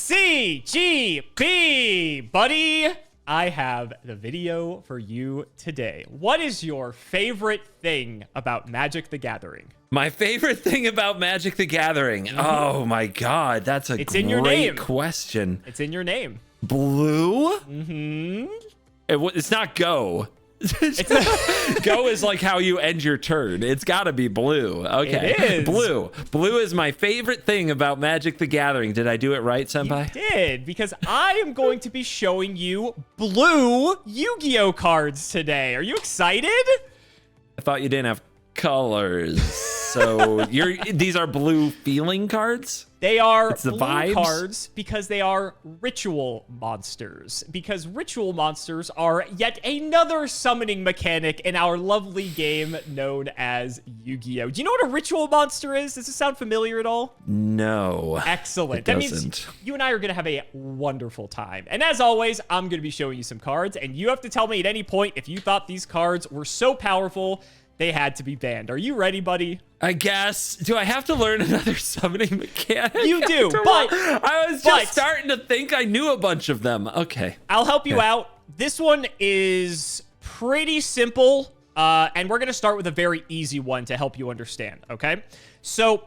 CGB, buddy. I have the video for you today. What is your favorite thing about Magic the Gathering? My favorite thing about Magic the Gathering. Oh my God, that's a great question. It's in your name. Blue? Mm-hmm. It's not Go. Go is like how you end your turn. It's got to be blue. Okay. It is. Blue. Blue is my favorite thing about Magic the Gathering. Did I do it right, Senpai? You did, because I am going to be showing you blue Yu-Gi-Oh cards today. Are you excited? I thought you didn't have colors. So these are blue feeling cards? They are it's the blue vibes? cards because they are ritual monsters. Because ritual monsters are yet another summoning mechanic in our lovely game known as Yu-Gi-Oh! Do you know what a ritual monster is? Does it sound familiar at all? No. Excellent. That means you and I are going to have a wonderful time. And as always, I'm going to be showing you some cards, and you have to tell me at any point if you thought these cards were so powerful they had to be banned. Are you ready, buddy? I guess. Do I have to learn another summoning mechanic? You do, but I was just starting to think I knew a bunch of them. Okay. I'll help you out. This one is pretty simple, and we're going to start with a very easy one to help you understand, okay? So,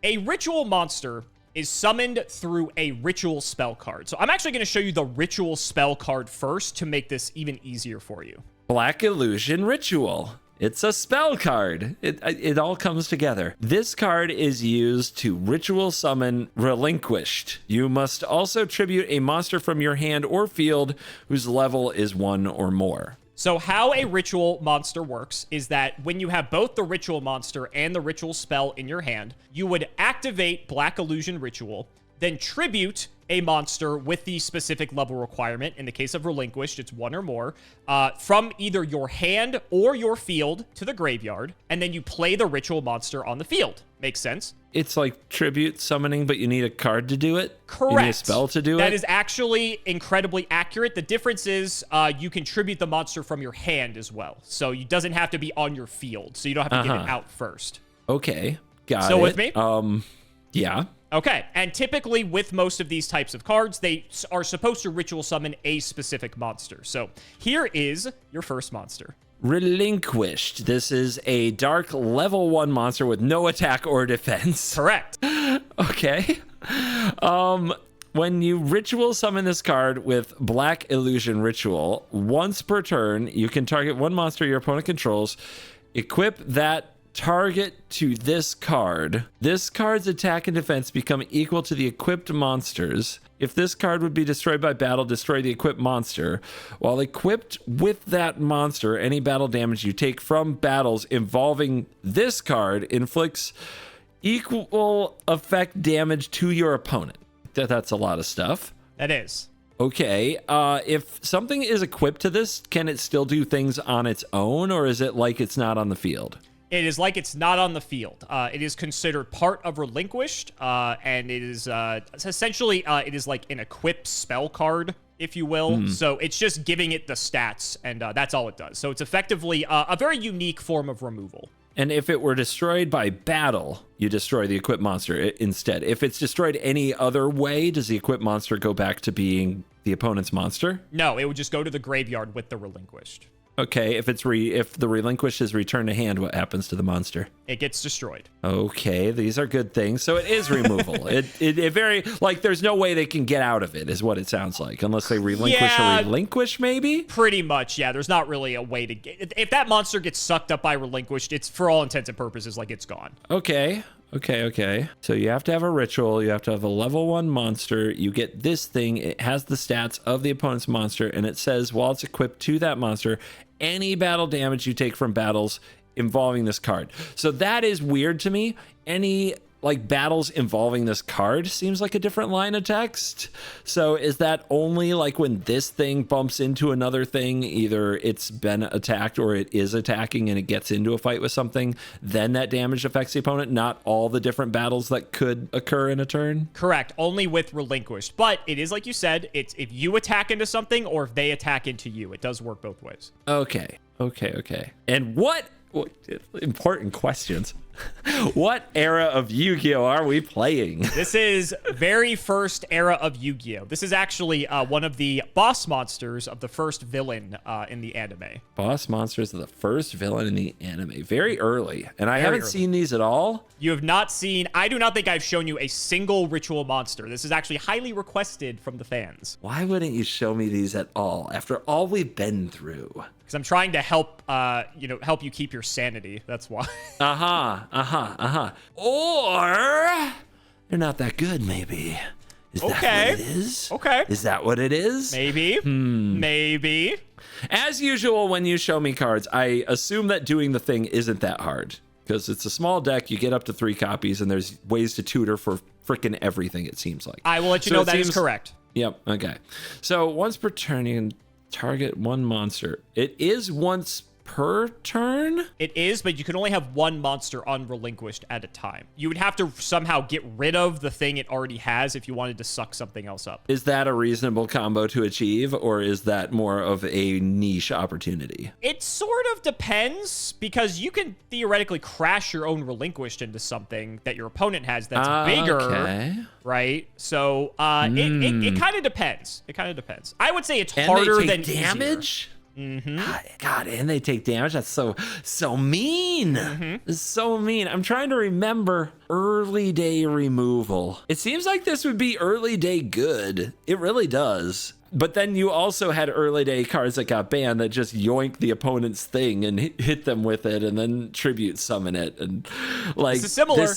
a ritual monster is summoned through a ritual spell card. So, I'm actually going to show you the ritual spell card first to make this even easier for you. Black Illusion Ritual. It's a spell card. It all comes together. This card is used to ritual summon Relinquished. You must also tribute a monster from your hand or field whose level is 1 or more. So how a ritual monster works is that when you have both the ritual monster and the ritual spell in your hand, you would activate Black Illusion Ritual, then tribute a monster with the specific level requirement. In the case of Relinquished, it's 1 or more, from either your hand or your field to the graveyard, and then you play the ritual monster on the field. Makes sense? It's like tribute summoning, but you need a card to do it? Correct. You need a spell to do it? That is actually incredibly accurate. The difference is you can tribute the monster from your hand as well. So it doesn't have to be on your field, so you don't have to get it out first. Okay, got it. Still with me? Yeah. Okay, and typically with most of these types of cards, they are supposed to ritual summon a specific monster. So here is your first monster. Relinquished. This is a dark level 1 monster with no attack or defense. Correct. Okay. When you ritual summon this card with Black Illusion Ritual, once per turn, you can target one monster your opponent controls, equip that target to this card. This card's attack and defense become equal to the equipped monsters. If this card would be destroyed by battle, destroy the equipped monster. While equipped with that monster, any battle damage you take from battles involving this card inflicts equal effect damage to your opponent. That's a lot of stuff. That is. Okay, if something is equipped to this, can it still do things on its own, or is it like it's not on the field? It is like it's not on the field. It is considered part of Relinquished, and it is essentially it is like an equipped spell card, if you will. So it's just giving it the stats, and that's all it does. So it's effectively a very unique form of removal. And if it were destroyed by battle, you destroy the equipped monster instead. If it's destroyed any other way, does the equipped monster go back to being the opponent's monster? No, it would just go to the graveyard with the Relinquished. Okay, if the Relinquished is returned to hand, what happens to the monster? It gets destroyed. Okay, these are good things. So it is removal. it very, like, there's no way they can get out of it, is what it sounds like, unless they relinquish maybe? Pretty much, yeah. There's not really a way to get... If that monster gets sucked up by Relinquished, it's, for all intents and purposes, like it's gone. Okay. So you have to have a ritual. You have to have a level 1 monster. You get this thing. It has the stats of the opponent's monster, and it says while it's equipped to that monster, any battle damage you take from battles involving this card. So that is weird to me. Any like battles involving this card seems like a different line of text. So is that only like when this thing bumps into another thing, either it's been attacked or it is attacking and it gets into a fight with something, then that damage affects the opponent, not all the different battles that could occur in a turn? Correct. Only with Relinquished. But it is like you said, it's if you attack into something or if they attack into you. It does work both ways. Okay. And what Important questions. What era of Yu-Gi-Oh are we playing? This is very first era of Yu-Gi-Oh. This is actually one of the boss monsters of the first villain in the anime. Boss monsters of the first villain in the anime. Very early. And I Very haven't early. seen these at all. You have not seen, I do not think I've shown you a single ritual monster. This is actually highly requested from the fans. Why wouldn't you show me these at all after all we've been through? Because I'm trying to help, help you keep your sanity. That's why. Or they're not that good, maybe. Is that what it is? Okay. Is that what it is? Maybe. Maybe. As usual, when you show me cards, I assume that doing the thing isn't that hard. Because it's a small deck, you get up to 3 copies, and there's ways to tutor for freaking everything, it seems like. I will let you know that is correct. Yep, okay. So once per turn, you can target 1 monster. It is once per turn? It is, but you can only have 1 monster unrelinquished at a time. You would have to somehow get rid of the thing it already has if you wanted to suck something else up. Is that a reasonable combo to achieve, or is that more of a niche opportunity? It sort of depends, because you can theoretically crash your own relinquished into something that your opponent has that's bigger, right? So it kind of depends. It kind of depends. I would say it's harder than damage. Mm-hmm. God, and they take damage. That's so mean. It's so mean. I'm trying to remember early day removal. It seems like this would be early day good. It really does. But then you also had early day cards that got banned that just yoink the opponent's thing and hit them with it and then tribute summon it. And like, this is similar.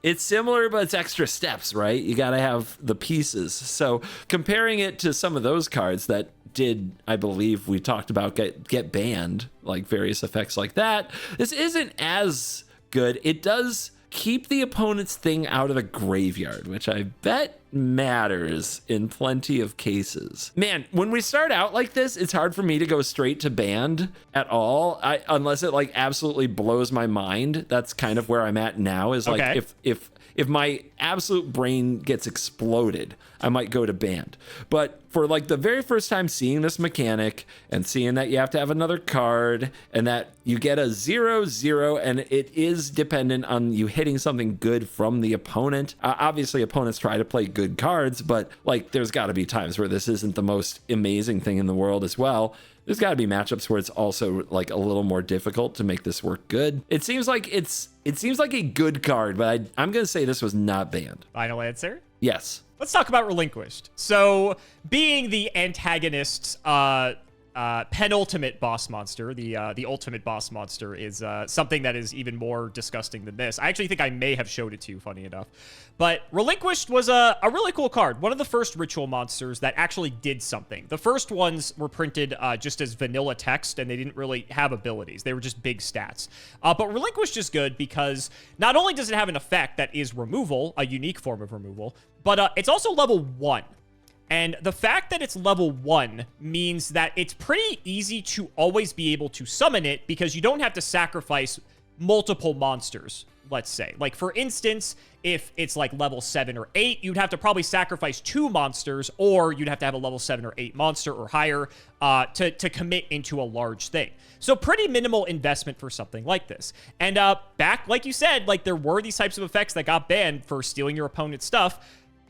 It's similar, but it's extra steps, right? You got to have the pieces. So comparing it to some of those cards that did, I believe we talked about, get banned, like various effects like that, this isn't as good. It does keep the opponent's thing out of the graveyard, which I bet matters in plenty of cases. Man, when we start out like this, it's hard for me to go straight to banned at all, unless it like absolutely blows my mind. That's kind of where I'm at now, is like, okay. if my absolute brain gets exploded, I might go to banned. But for like the very first time seeing this mechanic and seeing that you have to have another card and that you get a 0/0 and it is dependent on you hitting something good from the opponent. Obviously opponents try to play good cards, but like there's got to be times where this isn't the most amazing thing in the world as well. There's got to be matchups where it's also like a little more difficult to make this work good. It seems like a good card, but I'm going to say this was not banned. Final answer? Yes. Let's talk about Relinquished. So, being the antagonist's penultimate boss monster, the ultimate boss monster is something that is even more disgusting than this. I actually think I may have showed it to you, funny enough. But Relinquished was a really cool card. One of the first ritual monsters that actually did something. The first ones were printed just as vanilla text, and they didn't really have abilities. They were just big stats. But Relinquished is good because not only does it have an effect that is removal, a unique form of removal, but it's also level 1. And the fact that it's level 1 means that it's pretty easy to always be able to summon it because you don't have to sacrifice multiple monsters, let's say. Like, for instance, if it's like level 7 or 8, you'd have to probably sacrifice 2 monsters, or you'd have to have a level 7 or 8 monster or higher to commit into a large thing. So pretty minimal investment for something like this. And back, like you said, like there were these types of effects that got banned for stealing your opponent's stuff.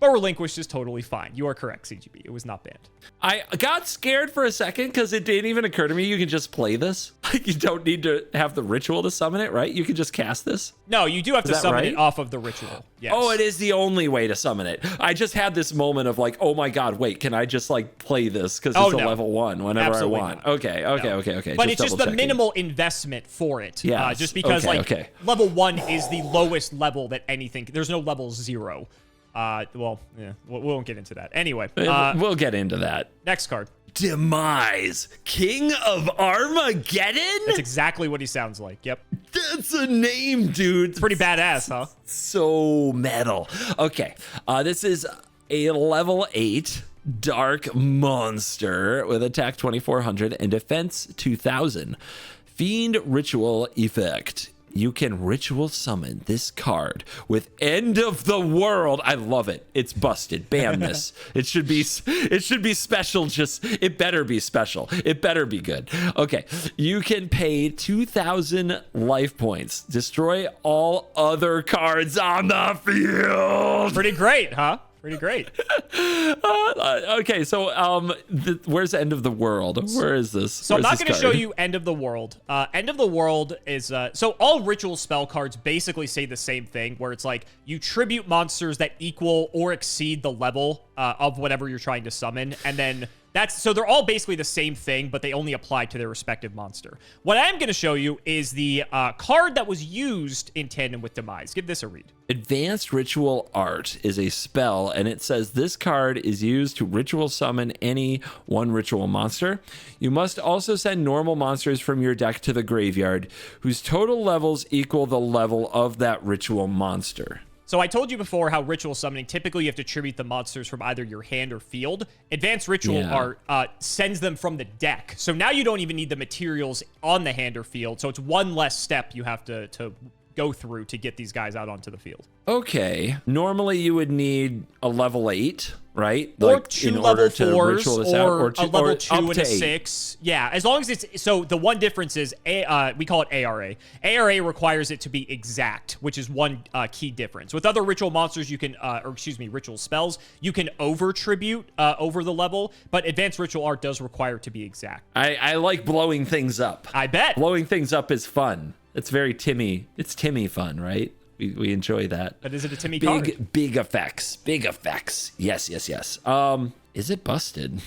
But Relinquished is totally fine. You are correct, CGB. It was not banned. I got scared for a second because it didn't even occur to me you can just play this. Like, you don't need to have the ritual to summon it, right? You can just cast this. No, you do have to summon it off of the ritual. Yes. Oh, it is the only way to summon it. I just had this moment of like, oh my God, wait, can I just like play this because it's a level 1 whenever Absolutely I want? Not. Okay. But it's just the minimal investment for it. Yeah. Just because level 1 is the lowest level that anything. There's no level 0. Well, yeah, we won't get into that. Anyway, we'll get into that. Next card. Demise, King of Armageddon? That's exactly what he sounds like. Yep. That's a name, dude. It's pretty badass, huh? So metal. Okay. This is a level 8 dark monster with attack 2400 and defense 2000. Fiend ritual effect. you can ritual summon this card with End of the World. I love it. It's busted. Ban this. It should be special. Just, it better be special. It better be good. Okay. You can pay 2,000 life points. Destroy all other cards on the field. Pretty great, huh? Pretty great. Okay, so where's End of the World? Where is this? So I'm not going to show you End of the World. End of the World is... so all ritual spell cards basically say the same thing, where it's like you tribute monsters that equal or exceed the level of whatever you're trying to summon, and then... So they're all basically the same thing, but they only apply to their respective monster. What I'm going to show you is the card that was used in tandem with Demise. Give this a read. Advanced Ritual Art is a spell, and it says this card is used to ritual summon any one ritual monster. You must also send normal monsters from your deck to the graveyard, whose total levels equal the level of that ritual monster. So I told you before how ritual summoning, typically you have to tribute the monsters from either your hand or field. Advanced Ritual Art sends them from the deck. So now you don't even need the materials on the hand or field. So it's one less step you have to go through to get these guys out onto the field. Okay. Normally you would need a level 8, right? Or like, two in level order to 4s, ritual this out, or a level 2 and a 8. 6. Yeah, as long as it's... So the one difference is, we call it ARA. ARA requires it to be exact, which is one key difference. With other ritual monsters, you can... ritual spells, you can over-tribute over the level, but Advanced Ritual Art does require it to be exact. I like blowing things up. I bet. Blowing things up is fun. It's very Timmy. It's Timmy fun, right? We enjoy that. But is it a Timmy card? Big effects. Big effects. Yes. Is it busted?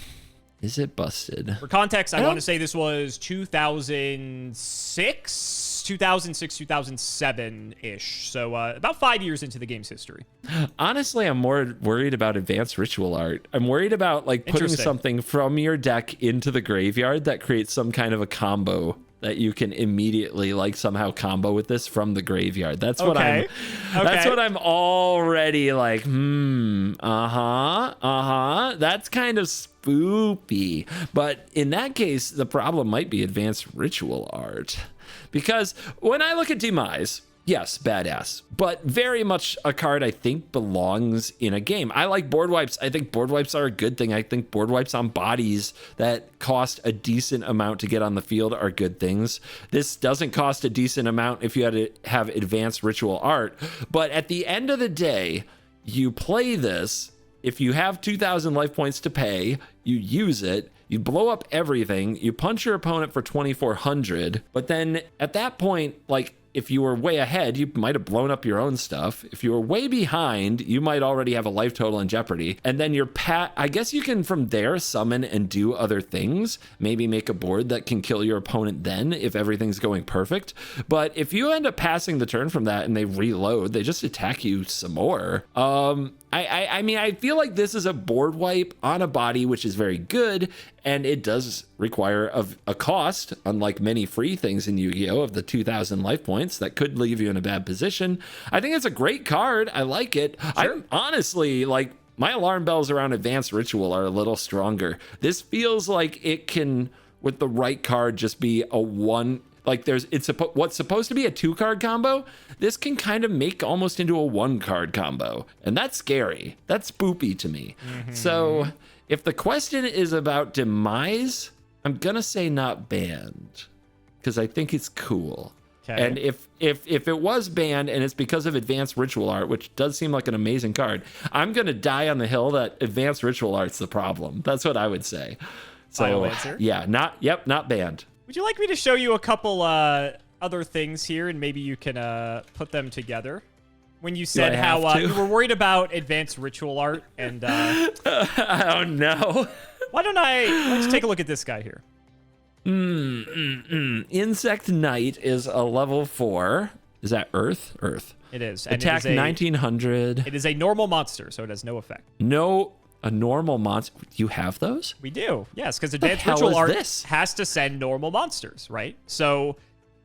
Is it busted? For context, I want to say this was 2006, 2007-ish. So about 5 years into the game's history. Honestly, I'm more worried about Advanced Ritual Art. I'm worried about like putting something from your deck into the graveyard that creates some kind of a combo that you can immediately like somehow combo with this from the graveyard. That's what that's what I'm already like, that's kind of spoopy. But in that case, the problem might be Advanced Ritual Art. Because when I look at Demise, yes, badass, but very much a card I think belongs in a game. I like board wipes. I think board wipes are a good thing. I think board wipes on bodies that cost a decent amount to get on the field are good things. This doesn't cost a decent amount if you had to have Advanced Ritual Art, but at the end of the day, you play this. If you have 2,000 life points to pay, you use it, you blow up everything, you punch your opponent for 2,400, but then at that point, like, if you were way ahead, you might have blown up your own stuff. If you were way behind, you might already have a life total in jeopardy. And then I guess you can from there summon and do other things. Maybe make a board that can kill your opponent then if everything's going perfect. But if you end up passing the turn from that and they reload, they just attack you some more. I mean, I feel like this is a board wipe on a body, which is very good, and it does require a cost, unlike many free things in Yu-Gi-Oh! Of the 2,000 life points that could leave you in a bad position. I think it's a great card. I like it. Sure. I'm honestly, like, my alarm bells around Advanced Ritual are a little stronger. This feels like it can, with the right card, just be a one... Like what's supposed to be a 2-card combo, this can kind of make almost into a 1-card combo. And that's scary. That's spoopy to me. Mm-hmm. So if the question is about Demise, I'm going to say not banned because I think it's cool. Okay. And if it was banned and it's because of Advanced Ritual Art, which does seem like an amazing card, I'm going to die on the hill that Advanced Ritual Art's the problem. That's what I would say. So yeah, not banned. Would you like me to show you a couple other things here, and maybe you can put them together? When you said how you were worried about Advanced Ritual Art, and oh no, let's take a look at this guy here. Insect Knight is a level 4. Is that Earth? Earth. It is. And attack 1900. It is a normal monster, so it has no effect. A normal monster. You have those? We do, yes, because Advanced Ritual Art has to send normal monsters, right? So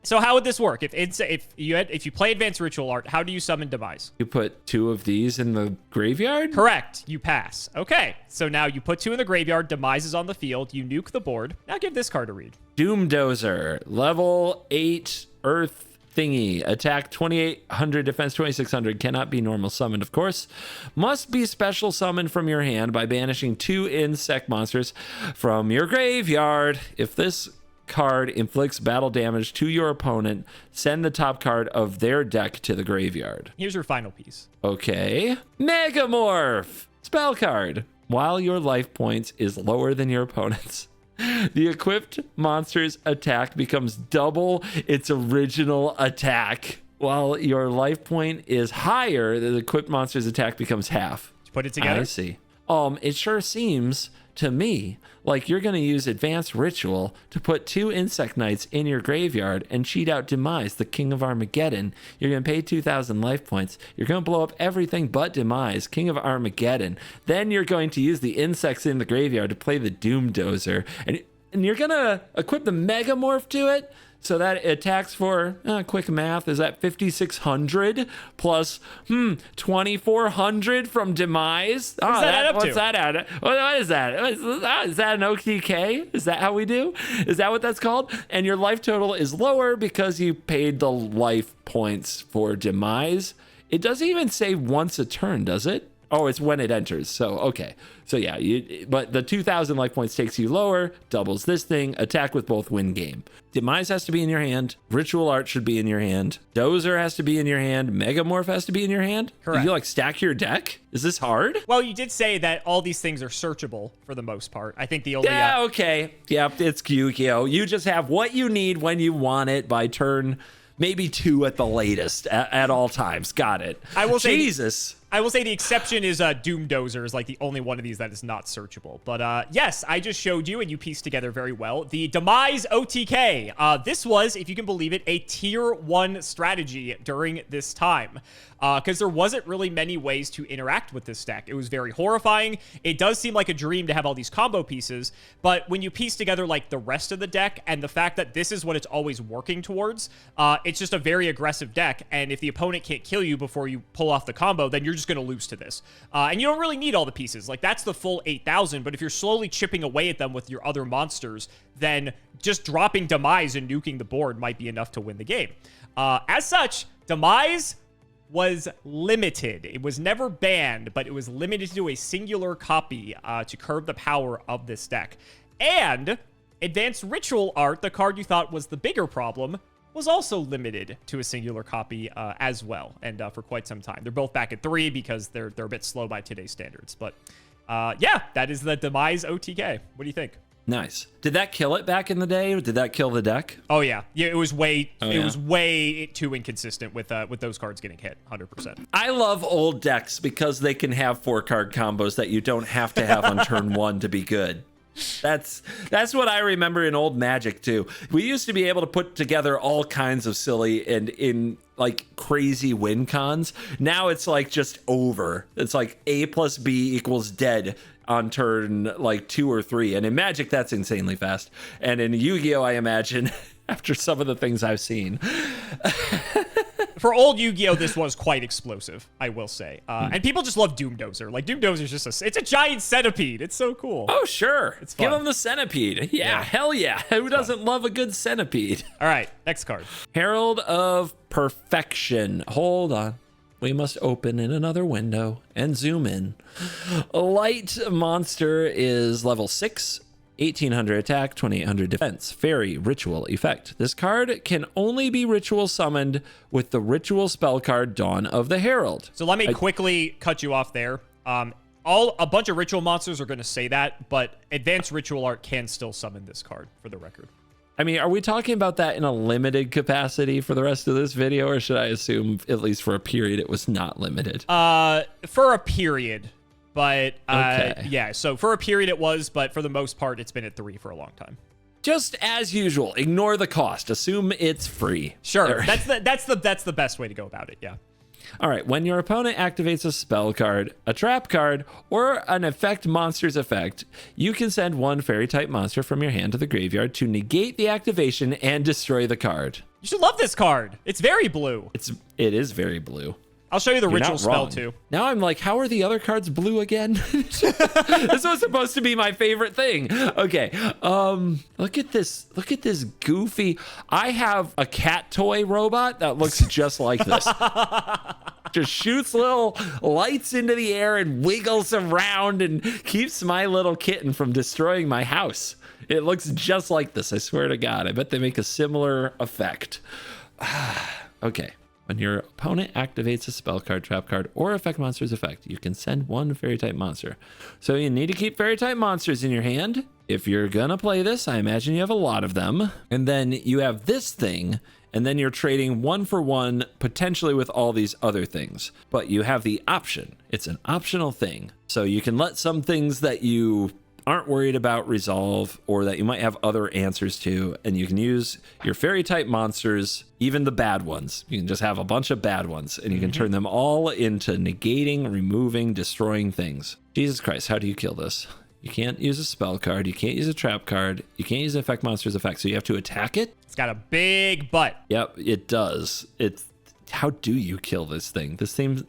how would this work? If you play Advanced Ritual Art, how do you summon Demise? You put 2 of these in the graveyard? Correct. You pass. Okay, so now you put 2 in the graveyard. Demise is on the field. You nuke the board. Now give this card a read. Doomdozer, level 8 Earth thingy. Attack 2800, defense 2600. Cannot be normal summoned, of course. Must be special summoned from your hand by banishing 2 insect monsters from your graveyard. If this card inflicts battle damage to your opponent, send the top card of their deck to the graveyard. Here's your final piece. Okay. Megamorph. Spell card. While your life points is lower than your opponent's, the equipped monster's attack becomes double its original attack. While your life point is higher, the equipped monster's attack becomes half. Did you put it together? I see. It sure seems to me like you're going to use Advanced Ritual to put 2 Insect Knights in your graveyard and cheat out Demise, the King of Armageddon. You're going to pay 2,000 life points. You're going to blow up everything but Demise, King of Armageddon. Then you're going to use the insects in the graveyard to play the Doom Dozer. And you're going to equip the Megamorph to it. So that attacks for, quick math, is that 5,600 plus 2,400 from Demise? What's that add up to? What's that add? What is that? Is that an OTK? Is that how we do? Is that what that's called? And your life total is lower because you paid the life points for Demise. It doesn't even say once a turn, does it? Oh, it's when it enters. So, okay. So, yeah, but the 2,000 life points takes you lower, doubles this thing, attack with both, win game. Demise has to be in your hand. Ritual Art should be in your hand. Dozer has to be in your hand. Megamorph has to be in your hand. Correct. You, stack your deck? Is this hard? Well, you did say that all these things are searchable for the most part. I think the only... Yeah, okay. Yep, it's Yu-Gi-Oh! You just have what you need when you want it by turn... maybe 2 at the latest at all times. Got it. I will say the exception is Doom Dozer is the only one of these that is not searchable. But yes, I just showed you and you pieced together very well. The Demise OTK. This was, if you can believe it, a tier 1 strategy during this time. Because there wasn't really many ways to interact with this deck. It was very horrifying. It does seem like a dream to have all these combo pieces, but when you piece together the rest of the deck and the fact that this is what it's always working towards, it's just a very aggressive deck, and if the opponent can't kill you before you pull off the combo, then you're just going to lose to this. And you don't really need all the pieces. That's the full 8,000, but if you're slowly chipping away at them with your other monsters, then just dropping Demise and nuking the board might be enough to win the game. As such, Demise was limited. It was never banned, but it was limited to a singular copy to curb the power of this deck. And Advanced Ritual Art, the card you thought was the bigger problem, was also limited to a singular copy as well, and for quite some time. They're both back at 3 because they're a bit slow by today's standards. But yeah, that is the Demise OTK. What do you think? Nice. Did that kill it back in the day? Did that kill the deck? Oh yeah, it was way too inconsistent with those cards getting hit. 100%. I love old decks because they can have 4-card combos that you don't have to have on turn 1 to be good. That's what I remember in old Magic too. We used to be able to put together all kinds of silly and in crazy win cons. Now it's just over. It's A plus B equals dead on turn 2 or 3, and in Magic that's insanely fast, and in Yu-Gi-Oh! I imagine after some of the things I've seen. For old Yu-Gi-Oh! This was quite explosive, I will say. And people just love Doom Dozer. Doom Dozer is just it's a giant centipede. It's so cool. Oh, sure. It's fun. Give him the centipede. Yeah, hell yeah. Who doesn't love a good centipede? All right, next card. Herald of Perfection. Hold on. We must open in another window and zoom in. A light monster is level 6. 1800 attack, 2800 defense. Fairy Ritual effect. This card can only be ritual summoned with the ritual spell card Dawn of the Herald. So let me quickly cut you off there. A bunch of ritual monsters are going to say that, but Advanced Ritual Art can still summon this card, for the record. I mean, are we talking about that in a limited capacity for the rest of this video, or should I assume, at least for a period, it was not limited? For a period. But, okay. Yeah, so for a period it was, but for the most part, it's been at 3 for a long time. Just as usual, ignore the cost. Assume it's free. Sure, that's the best way to go about it, yeah. All right, when your opponent activates a spell card, a trap card, or an effect monster's effect, you can send 1 fairy-type monster from your hand to the graveyard to negate the activation and destroy the card. You should love this card. It's very blue. It is very blue. I'll show you the You're ritual not spell wrong. too. Now I'm like, how are the other cards blue again? This was supposed to be my favorite thing. Okay. Look at this. Look at this goofy. I have a cat toy robot that looks just like this. Just shoots little lights into the air and wiggles around and keeps my little kitten from destroying my house. It looks just like this. I swear to God. I bet they make a similar effect. Okay. When your opponent activates a spell card, trap card, or effect monster's effect, you can send one fairy type monster. So you need to keep fairy type monsters in your hand. If you're gonna play this, I imagine you have a lot of them. And then you have this thing, and then you're trading 1 for 1, potentially with all these other things. But you have the option. It's an optional thing. So you can let some things that you aren't worried about resolve, or that you might have other answers to, and you can use your fairy type monsters, even the bad ones. You can just have a bunch of bad ones, and you can turn them all into negating, removing, destroying things. Jesus Christ, how do you kill this? You can't use a spell card, you can't use a trap card, you can't use an effect monster's effect, so you have to attack it? It's got a big butt. Yep, it does. How do you kill this thing? This seems,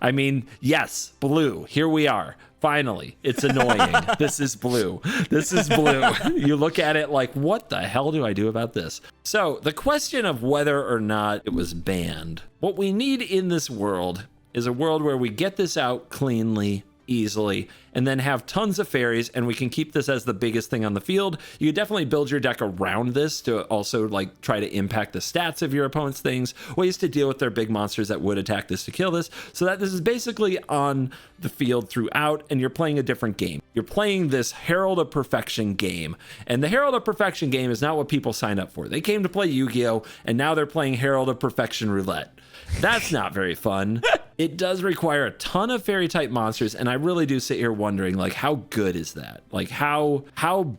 I mean, yes, blue, here we are. Finally, it's annoying. This is blue. This is blue. You look at it like, what the hell do I do about this? So the question of whether or not it was banned, what we need in this world is a world where we get this out cleanly, easily, and then have tons of fairies, and we can keep this as the biggest thing on the field. You could definitely build your deck around this to also like try to impact the stats of your opponent's things, ways to deal with their big monsters that would attack this to kill this, so that this is basically on the field throughout, and you're playing a different game. You're playing this Herald of Perfection game, and the Herald of Perfection game is not what people sign up for. They came to play Yu-Gi-Oh, and now they're playing Herald of Perfection Roulette. That's not very fun. It does require a ton of fairy type monsters, and I really do sit here wondering, like, how good is that? Like, how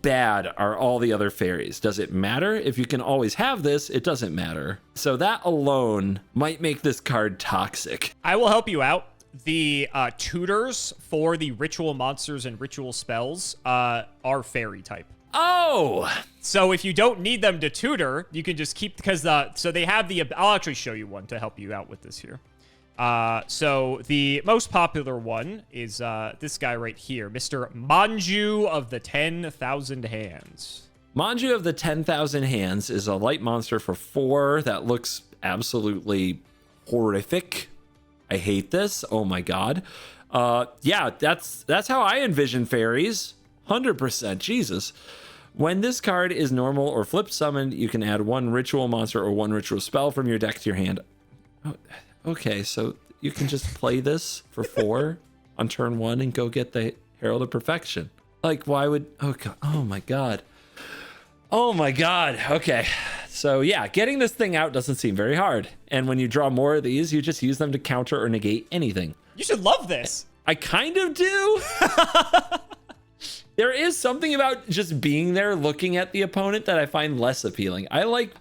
bad are all the other fairies? Does it matter? If you can always have this, it doesn't matter. So that alone might make this card toxic. I will help you out. The tutors for the ritual monsters and ritual spells are fairy type. Oh! So if you don't need them to tutor, you can just keep, because so they have the, I'll actually show you one to help you out with this here. So the most popular one is this guy right here, Mr. Manju of the 10,000 Hands. Manju of the 10,000 Hands is a light monster for 4 that looks absolutely horrific. I hate this. Oh my god. Yeah, that's how I envision fairies. 100%. Jesus. When this card is normal or flip summoned, you can add 1 ritual monster or 1 ritual spell from your deck to your hand. Oh, okay, so you can just play this for 4 on turn 1 and go get the Herald of Perfection. Like, why would... Oh, God. Oh, my God. Oh, my God. Okay. So, yeah, getting this thing out doesn't seem very hard. And when you draw more of these, you just use them to counter or negate anything. You should love this. I kind of do. There is something about just being there looking at the opponent that I find less appealing. I like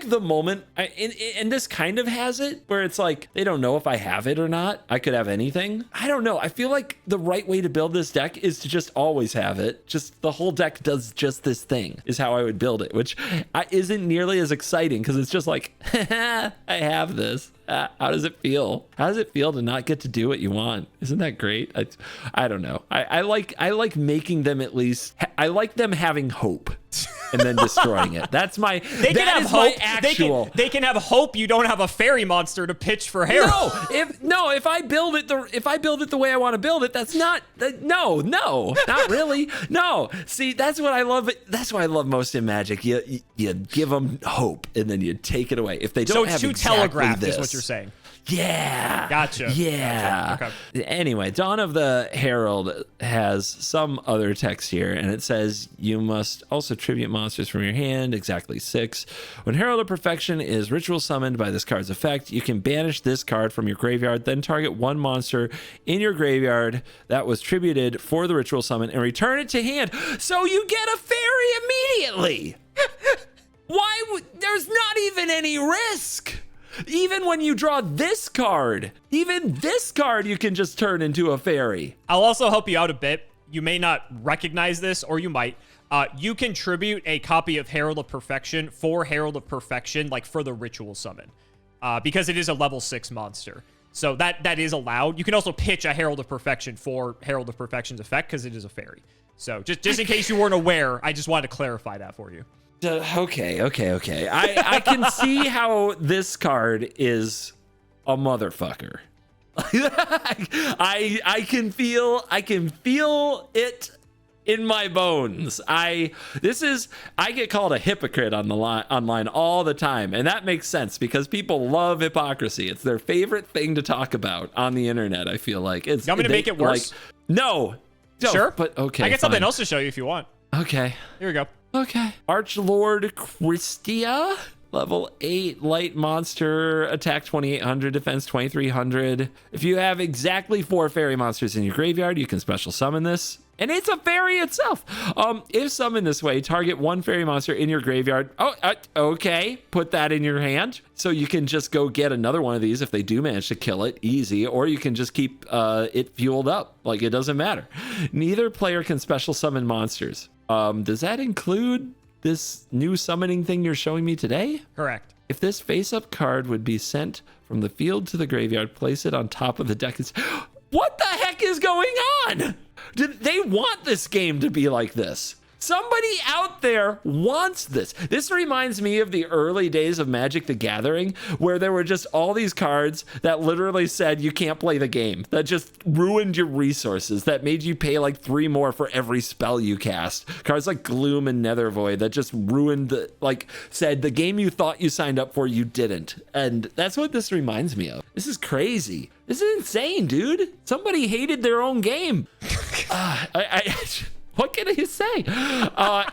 the moment, and this kind of has it, where it's like, they don't know if I have it or not. I could have anything. I don't know. I feel like the right way to build this deck is to just always have it. Just the whole deck does just this thing is how I would build it, which isn't nearly as exciting because it's just like, I have this. How does it feel? How does it feel to not get to do what you want? Isn't that great? I don't know. I like making them at least. I like them having hope and then destroying it. That's my. They can have hope. They can have hope. You don't have a fairy monster to pitch for Herald. If I build it the way I want to build it, that's not. No, not really. No. See, that's what I love. That's what I love most in Magic. You give them hope and then you take it away. If they don't have too exactly telegraphed this, is what you're saying. Yeah. Gotcha. Yeah. Gotcha. Okay. Anyway, Dawn of the Herald has some other text here, and it says you must also tribute monsters from your hand, exactly 6. When Herald of Perfection is ritual summoned by this card's effect, you can banish this card from your graveyard, then target 1 monster in your graveyard that was tributed for the ritual summon and return it to hand. So you get a fairy immediately. Why would there's not even any risk? Even when you draw this card, even this card you can just turn into a fairy. I'll also help you out a bit. You may not recognize this, or you might. You can tribute a copy of Herald of Perfection for Herald of Perfection, like for the ritual summon, because it is a level 6 monster. So that is allowed. You can also pitch a Herald of Perfection for Herald of Perfection's effect because it is a fairy. So just in case you weren't aware, I just wanted to clarify that for you. Okay. I can see how this card is a motherfucker. I can feel it in my bones. I get called a hypocrite on the online all the time, and that makes sense because people love hypocrisy. It's their favorite thing to talk about on the internet. I feel like it's. You want me to make it worse? Like, no. Sure, but okay. I got something else to show you if you want. Okay. Here we go. Okay. Archlord Christia, level 8, light monster, attack 2800, defense 2300. If you have exactly 4 fairy monsters in your graveyard, you can special summon this. And it's a fairy itself. If summoned this way, target 1 fairy monster in your graveyard. Okay. Put that in your hand. So you can just go get another one of these if they do manage to kill it. Easy. Or you can just keep it fueled up. Like, it doesn't matter. Neither player can special summon monsters. Does that include this new summoning thing you're showing me today? Correct. If this face-up card would be sent from the field to the graveyard, place it on top of the deck. What the heck is going on? They want this game to be like this. Somebody out there wants this. This reminds me of the early days of Magic the Gathering, where there were just all these cards that literally said you can't play the game, that just ruined your resources, that made you pay like 3 more for every spell you cast. Cards like Gloom and Nethervoid that just ruined said the game you thought you signed up for, you didn't. And that's what this reminds me of. This is crazy. This is insane, dude. Somebody hated their own game. What can I say?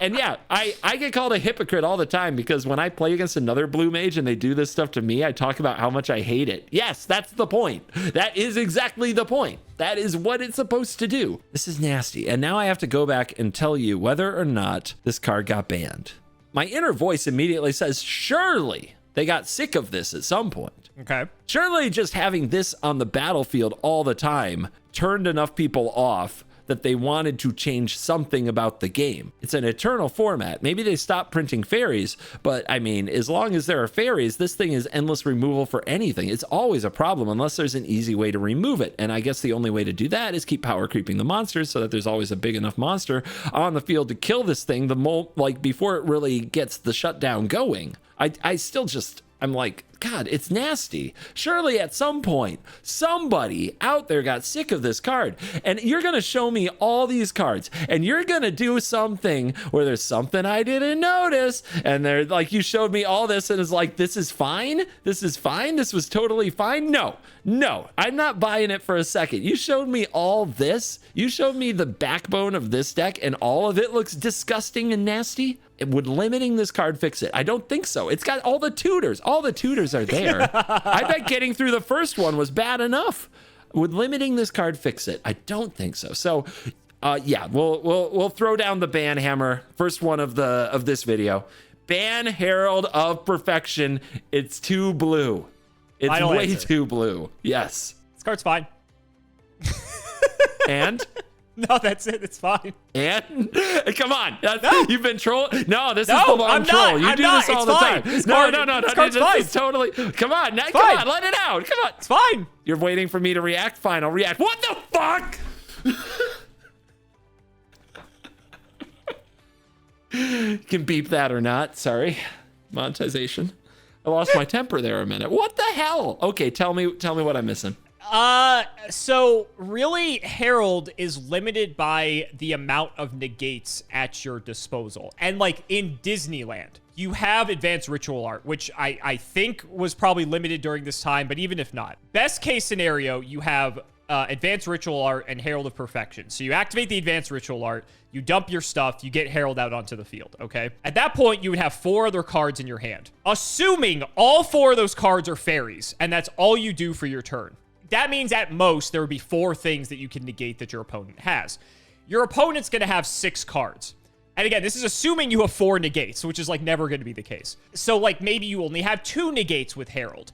And yeah, I get called a hypocrite all the time because when I play against another blue mage and they do this stuff to me, I talk about how much I hate it. Yes, that's the point. That is exactly the point. That is what it's supposed to do. This is nasty. And now I have to go back and tell you whether or not this card got banned. My inner voice immediately says, surely they got sick of this at some point. Okay. Surely just having this on the battlefield all the time turned enough people off that they wanted to change something about the game. It's an eternal format. Maybe they stopped printing fairies, but I mean, as long as there are fairies, this thing is endless removal for anything. It's always a problem unless there's an easy way to remove it. And I guess the only way to do that is keep power creeping the monsters so that there's always a big enough monster on the field to kill this thing before it really gets the shutdown going. I'm like, God, it's nasty. Surely at some point, somebody out there got sick of this card. And you're going to show me all these cards. And you're going to do something where there's something I didn't notice. And they're like, you showed me all this and it's like, this is fine? This is fine? This was totally fine? No, I'm not buying it for a second. You showed me all this. You showed me the backbone of this deck and all of it looks disgusting and nasty. Would limiting this card fix it? I don't think so. It's got all the tutors. All the tutors are there. I bet getting through the first one was bad enough. Would limiting this card fix it? I don't think so. So, yeah, we'll throw down the ban hammer. First one of this video. Ban Herald of Perfection. It's too blue. It's way too blue. Yes. This card's fine. And. No, that's it. It's fine. And come on, no. You've been trolling. No, this is the long troll. You do this all the time. No. This is totally. Come on, come on, let it out. Come on, it's fine. You're waiting for me to react. Fine, I'll react. What the fuck? Can beep that or not? Sorry, monetization. I lost my temper there a minute. What the hell? Okay, tell me what I'm missing. So really, Herald is limited by the amount of negates at your disposal. And like in Disneyland, you have advanced ritual art, which I think was probably limited during this time, but even if not, best case scenario, you have advanced ritual art and Herald of Perfection. So you activate the advanced ritual art, you dump your stuff, you get Herald out onto the field, okay? At that point, you would have 4 other cards in your hand. Assuming all 4 of those cards are fairies, and that's all you do for your turn. That means at most, there would be 4 things that you can negate that your opponent has. Your opponent's going to have 6 cards. And again, this is assuming you have 4 negates, which is like never going to be the case. So like maybe you only have 2 negates with Herald.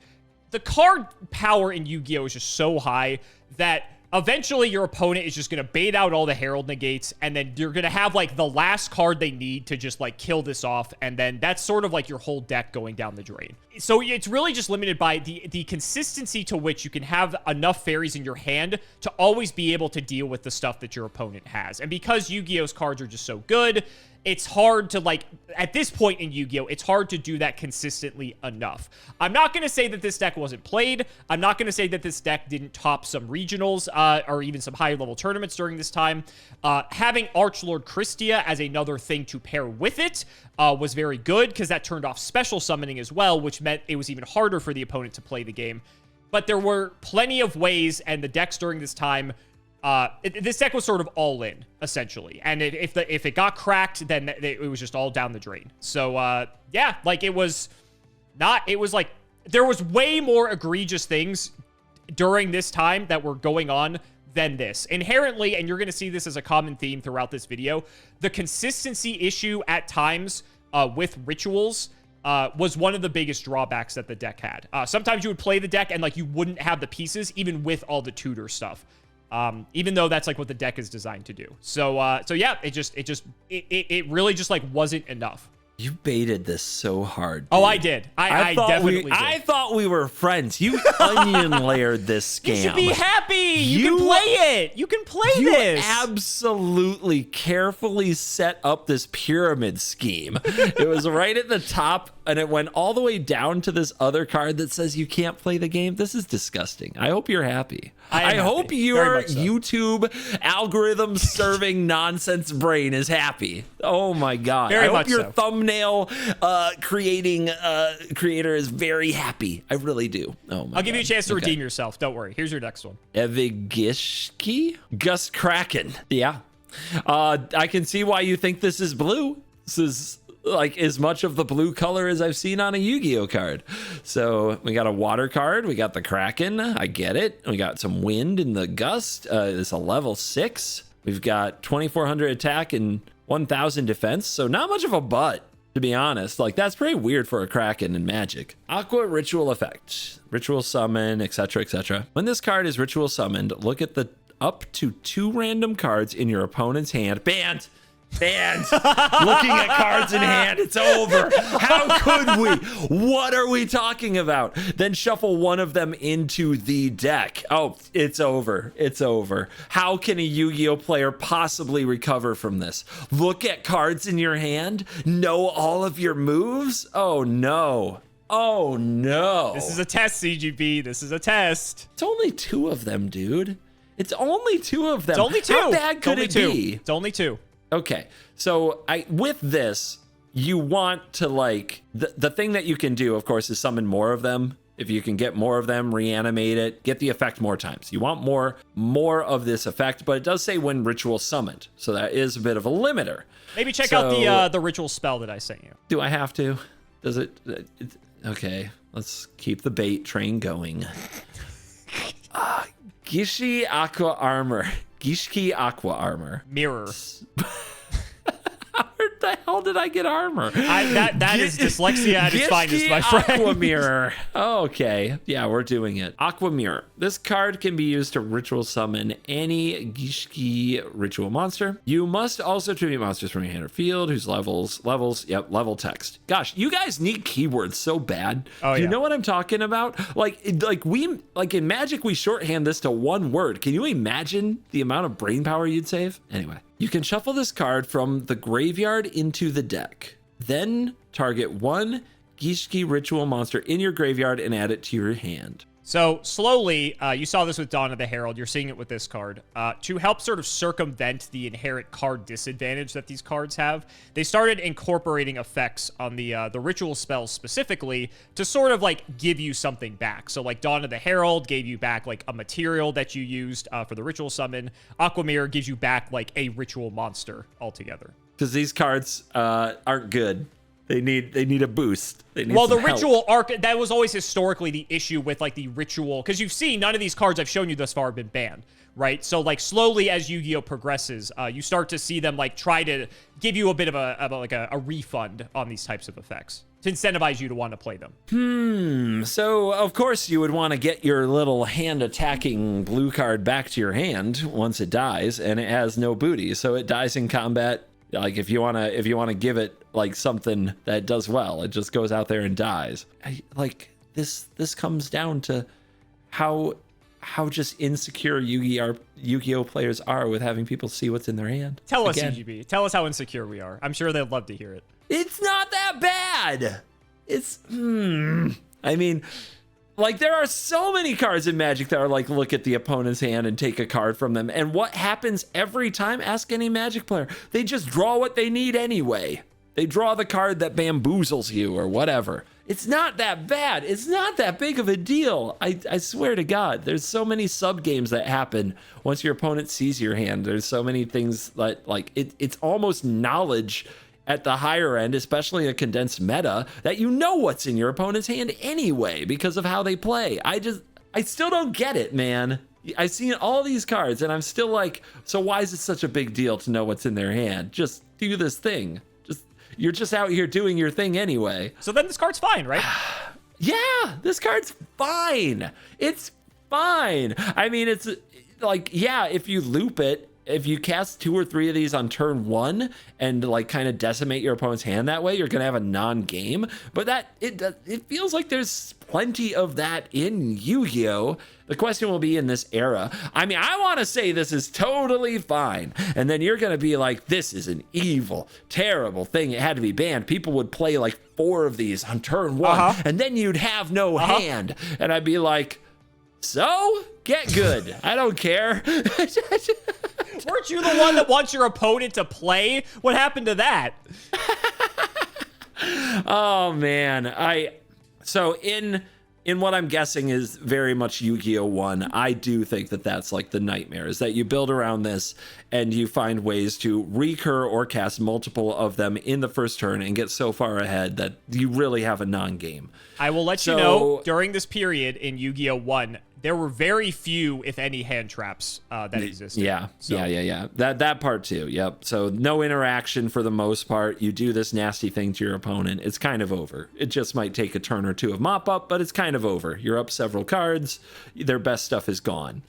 The card power in Yu-Gi-Oh! Is just so high that eventually your opponent is just going to bait out all the Herald negates, and then you're going to have like the last card they need to just like kill this off, and then that's sort of like your whole deck going down the drain. So it's really just limited by the consistency to which you can have enough fairies in your hand to always be able to deal with the stuff that your opponent has. And because Yu-Gi-Oh's cards are just so good, it's hard to, like, at this point in Yu-Gi-Oh, it's hard to do that consistently enough. I'm not going to say that this deck wasn't played. I'm not going to say that this deck didn't top some regionals or even some higher level tournaments during this time. Having Archlord Christia as another thing to pair with it was very good because that turned off special summoning as well, which meant it was even harder for the opponent to play the game. But there were plenty of ways, and the decks during this time, this deck was sort of all in, essentially. And if it got cracked, then it was just all down the drain. So, yeah, like it was like there was way more egregious things during this time that were going on than this. Inherently, and you're going to see this as a common theme throughout this video, the consistency issue at times with rituals was one of the biggest drawbacks that the deck had. Sometimes you would play the deck and like you wouldn't have the pieces, even with all the tutor stuff. Even though that's like what the deck is designed to do. So yeah, it really just like wasn't enough. You baited this so hard, dude. Oh, I did. I definitely did. I thought we were friends. You onion layered this scam. You should be happy. You can play it. You can play this. You absolutely carefully set up this pyramid scheme. It was right at the top, and it went all the way down to this other card that says you can't play the game. This is disgusting. I hope you're happy. I hope your YouTube algorithm serving nonsense brain is happy. Oh my God. I hope your thumbnail creator is very happy. I really do. Oh my I'll give you a chance to redeem yourself. Don't worry. Here's your next one. Evigishki Kraken. Yeah. I can see why you think this is blue. This is like as much of the blue color as I've seen on a Yu-Gi-Oh card. So we got a water card. We got the Kraken. I get it. We got some wind in the gust. It's a level 6. We've got 2,400 attack and 1,000 defense. So not much of a butt, to be honest. Like that's pretty weird for a Kraken in Magic. Aqua Ritual Effect. Ritual Summon, etc., etc. When this card is Ritual Summoned, look at the up to 2 random cards in your opponent's hand. Banned. Looking at cards in hand, it's over. How could we? What are we talking about? Then shuffle one of them into the deck. Oh, it's over. It's over. How can a Yu-Gi-Oh player possibly recover from this? Look at cards in your hand, know all of your moves. Oh no. Oh no. This is a test, CGB. This is a test. It's only 2 of them, dude. It's only 2 of them. It's only 2. How bad could it be? It's only 2. Okay, so with this, you want to like, the thing that you can do, of course, is summon more of them. If you can get more of them, reanimate it, get the effect more times. You want more of this effect, but it does say when ritual summoned. So that is a bit of a limiter. Maybe check out the ritual spell that I sent you. Do I have to? Does it? Okay, let's keep the bait train going. Gishi Aqua Armor. Gishki Aqua Armor. Mirror. Where the hell did I get armor? That is dyslexia at its finest, my friend. Aqua Mirror. Okay. Yeah, we're doing it. Aqua Mirror. This card can be used to ritual summon any Gishki ritual monster. You must also tribute monsters from your hand or field whose level text. Gosh, you guys need keywords so bad. Oh, yeah. You know what I'm talking about? Like in Magic, we shorthand this to 1 word. Can you imagine the amount of brain power you'd save? Anyway. You can shuffle this card from the graveyard into the deck. Then target 1 Gishki ritual monster in your graveyard and add it to your hand. So slowly, you saw this with Dawn of the Herald. You're seeing it with this card. To help sort of circumvent the inherent card disadvantage that these cards have, they started incorporating effects on the ritual spells specifically to sort of like give you something back. So like Dawn of the Herald gave you back like a material that you used for the ritual summon. Aqua Mirror gives you back like a ritual monster altogether. Because these cards aren't good. They need a boost. Well, the ritual arc, that was always historically the issue with like the ritual, because you've seen none of these cards I've shown you thus far have been banned, right? So like slowly as Yu-Gi-Oh progresses, you start to see them like try to give you a bit of a refund on these types of effects to incentivize you to want to play them. So of course you would want to get your little hand attacking blue card back to your hand once it dies, and it has no booty, so it dies in combat. Like if you want to give it like something that does well, it just goes out there and dies. This comes down to how just insecure Yu-Gi-Oh players are with having people see what's in their hand. Tell us, UGB. Tell us how insecure we are. I'm sure they'd love to hear it. It's not that bad. It's I mean, like, there are so many cards in Magic that are like, look at the opponent's hand and take a card from them. And what happens every time? Ask any Magic player. They just draw what they need anyway. They draw the card that bamboozles you or whatever. It's not that bad. It's not that big of a deal. I swear to God, there's so many sub games that happen once your opponent sees your hand. There's so many things that, like, it's almost knowledge at the higher end, especially a condensed meta, that you know what's in your opponent's hand anyway because of how they play. I still don't get it, man. I've seen all these cards and I'm still like, so why is it such a big deal to know what's in their hand? Just do this thing. You're just out here doing your thing anyway. So then this card's fine, right? Yeah, this card's fine. It's fine. I mean, it's like, yeah, if you loop it, if you cast 2 or 3 of these on turn 1 and like kind of decimate your opponent's hand that way, you're gonna have a non-game. But it feels like there's plenty of that in Yu-Gi-Oh! The question will be in this era. I mean, I want to say this is totally fine, and then you're gonna be like, this is an evil, terrible thing. It had to be banned. People would play like 4 of these on turn 1, and then you'd have no hand, and I'd be like, so get good. I don't care. Weren't you the one that wants your opponent to play? What happened to that? Oh man, so in what I'm guessing is very much Yu-Gi-Oh! 1, I do think that that's like the nightmare, is that you build around this and you find ways to recur or cast multiple of them in the first turn and get so far ahead that you really have a non-game. I will let you know, during this period in Yu-Gi-Oh! 1, there were very few, if any, hand traps that existed. Yeah, so. Yeah. That part too, yep. So no interaction for the most part. You do this nasty thing to your opponent, it's kind of over. It just might take a turn or 2 of mop-up, but it's kind of over. You're up several cards, their best stuff is gone.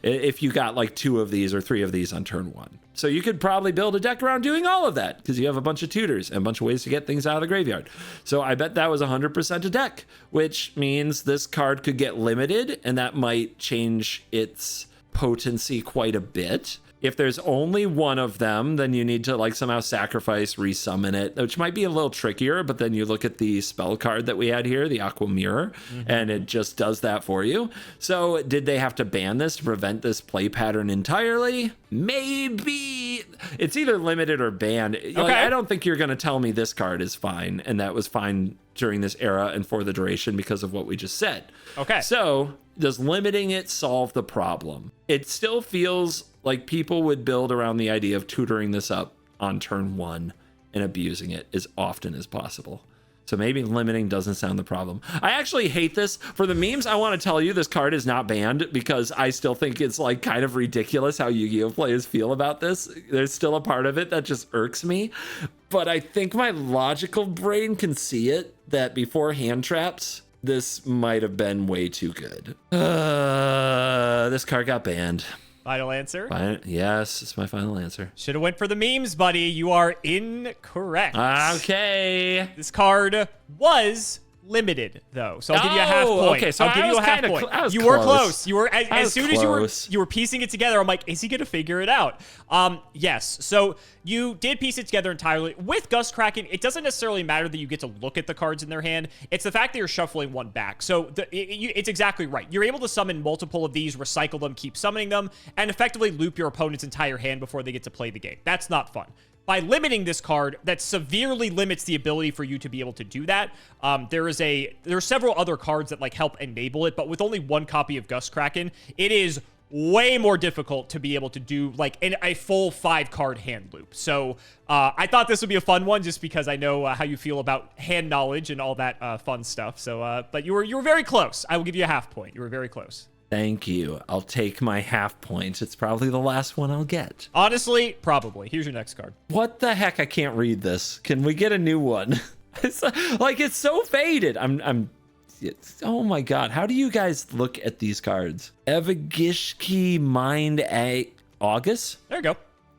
If you got like 2 of these or 3 of these on turn 1. So you could probably build a deck around doing all of that because you have a bunch of tutors and a bunch of ways to get things out of the graveyard. So I bet that was 100% a deck, which means this card could get limited and that might change its potency quite a bit. If there's only one of them, then you need to like somehow sacrifice, resummon it, which might be a little trickier, but then you look at the spell card that we had here, the Aqua Mirror, and it just does that for you. So did they have to ban this to prevent this play pattern entirely? Maybe. It's either limited or banned. Okay. Like, I don't think you're going to tell me this card is fine, and that was fine during this era and for the duration because of what we just said. Okay. So does limiting it solve the problem? It still feels like people would build around the idea of tutoring this up on turn 1 and abusing it as often as possible. So maybe limiting doesn't sound the problem. I actually hate this. For the memes, I want to tell you this card is not banned because I still think it's like kind of ridiculous how Yu-Gi-Oh! Players feel about this. There's still a part of it that just irks me. But I think my logical brain can see it, that before hand traps, this might have been way too good. This card got banned. Final answer? Yes, it's my final answer. Should have went for the memes, buddy. You are incorrect. Okay. This card was limited, though, so I'll give you a half point. Okay, so I'll give you a half point. You were close. You were as soon as you were piecing it together. I'm like, is he gonna figure it out? Yes. So you did piece it together entirely. With Gust Kraken, it doesn't necessarily matter that you get to look at the cards in their hand. It's the fact that you're shuffling one back. So it's exactly right. You're able to summon multiple of these, recycle them, keep summoning them, and effectively loop your opponent's entire hand before they get to play the game. That's not fun. By limiting this card, that severely limits the ability for you to be able to do that. There are several other cards that like help enable it, but with only 1 copy of Gust Kraken, it is way more difficult to be able to do like a full 5-card hand loop. So I thought this would be a fun one just because I know how you feel about hand knowledge and all that fun stuff. So, but you were very close. I will give you a half point. You were very close. Thank you. I'll take my half point. It's probably the last one I'll get. Honestly, probably. Here's your next card. What the heck? I can't read this. Can we get a new one? It's like it's so faded. Oh my god, how do you guys look at these cards? Evigishki Augus. There you go.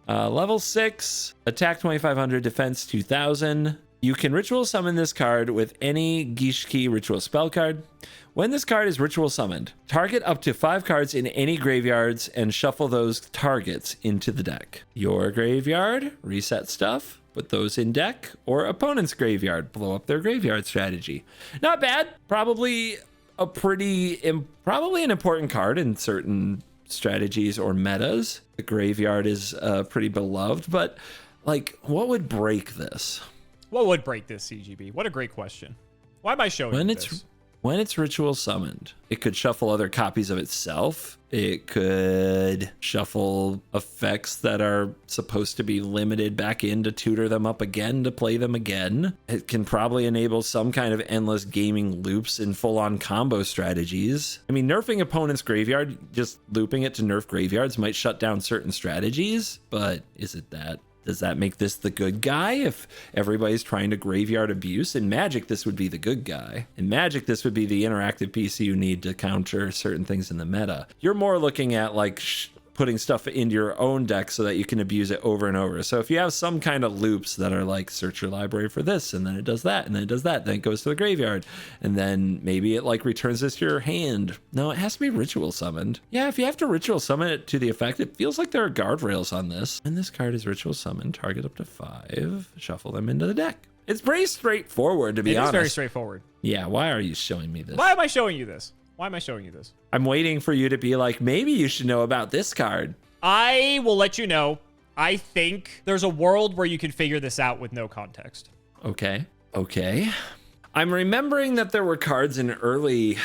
Level 6, attack 2500, defense 2000. You can ritual summon this card with any Gishki ritual spell card. When this card is ritual summoned, target up to 5 cards in any graveyards and shuffle those targets into the deck. Your graveyard, reset stuff, put those in deck, or opponent's graveyard, blow up their graveyard strategy. Not bad. Probably an important card in certain strategies or metas. The graveyard is pretty beloved, but like, what would break this? What would break this, CGB? What a great question. Why am I showing you this? When it's ritual summoned, it could shuffle other copies of itself. It could shuffle effects that are supposed to be limited back in to tutor them up again to play them again. It can probably enable some kind of endless gaming loops and full-on combo strategies. I mean, nerfing opponent's graveyard, just looping it to nerf graveyards might shut down certain strategies, but is it that? Does that make this the good guy if everybody's trying to graveyard abuse? In Magic, this would be the good guy. In Magic, this would be the interactive piece you need to counter certain things in the meta. You're more looking at like putting stuff into your own deck so that you can abuse it over and over. So if you have some kind of loops that are like search your library for this, and then it does that, and then it does that, then it goes to the graveyard, and then maybe it like returns this to your hand. No, it has to be ritual summoned. Yeah, if you have to ritual summon it to the effect, it feels like there are guardrails on this. When this card is ritual summoned, target up to 5, shuffle them into the deck. It's pretty straightforward, to be honest. It is very straightforward. Yeah, why are you showing me this? Why am I showing you this? Why am I showing you this? I'm waiting for you to be like, maybe you should know about this card. I will let you know. I think there's a world where you can figure this out with no context. Okay. I'm remembering that there were cards in early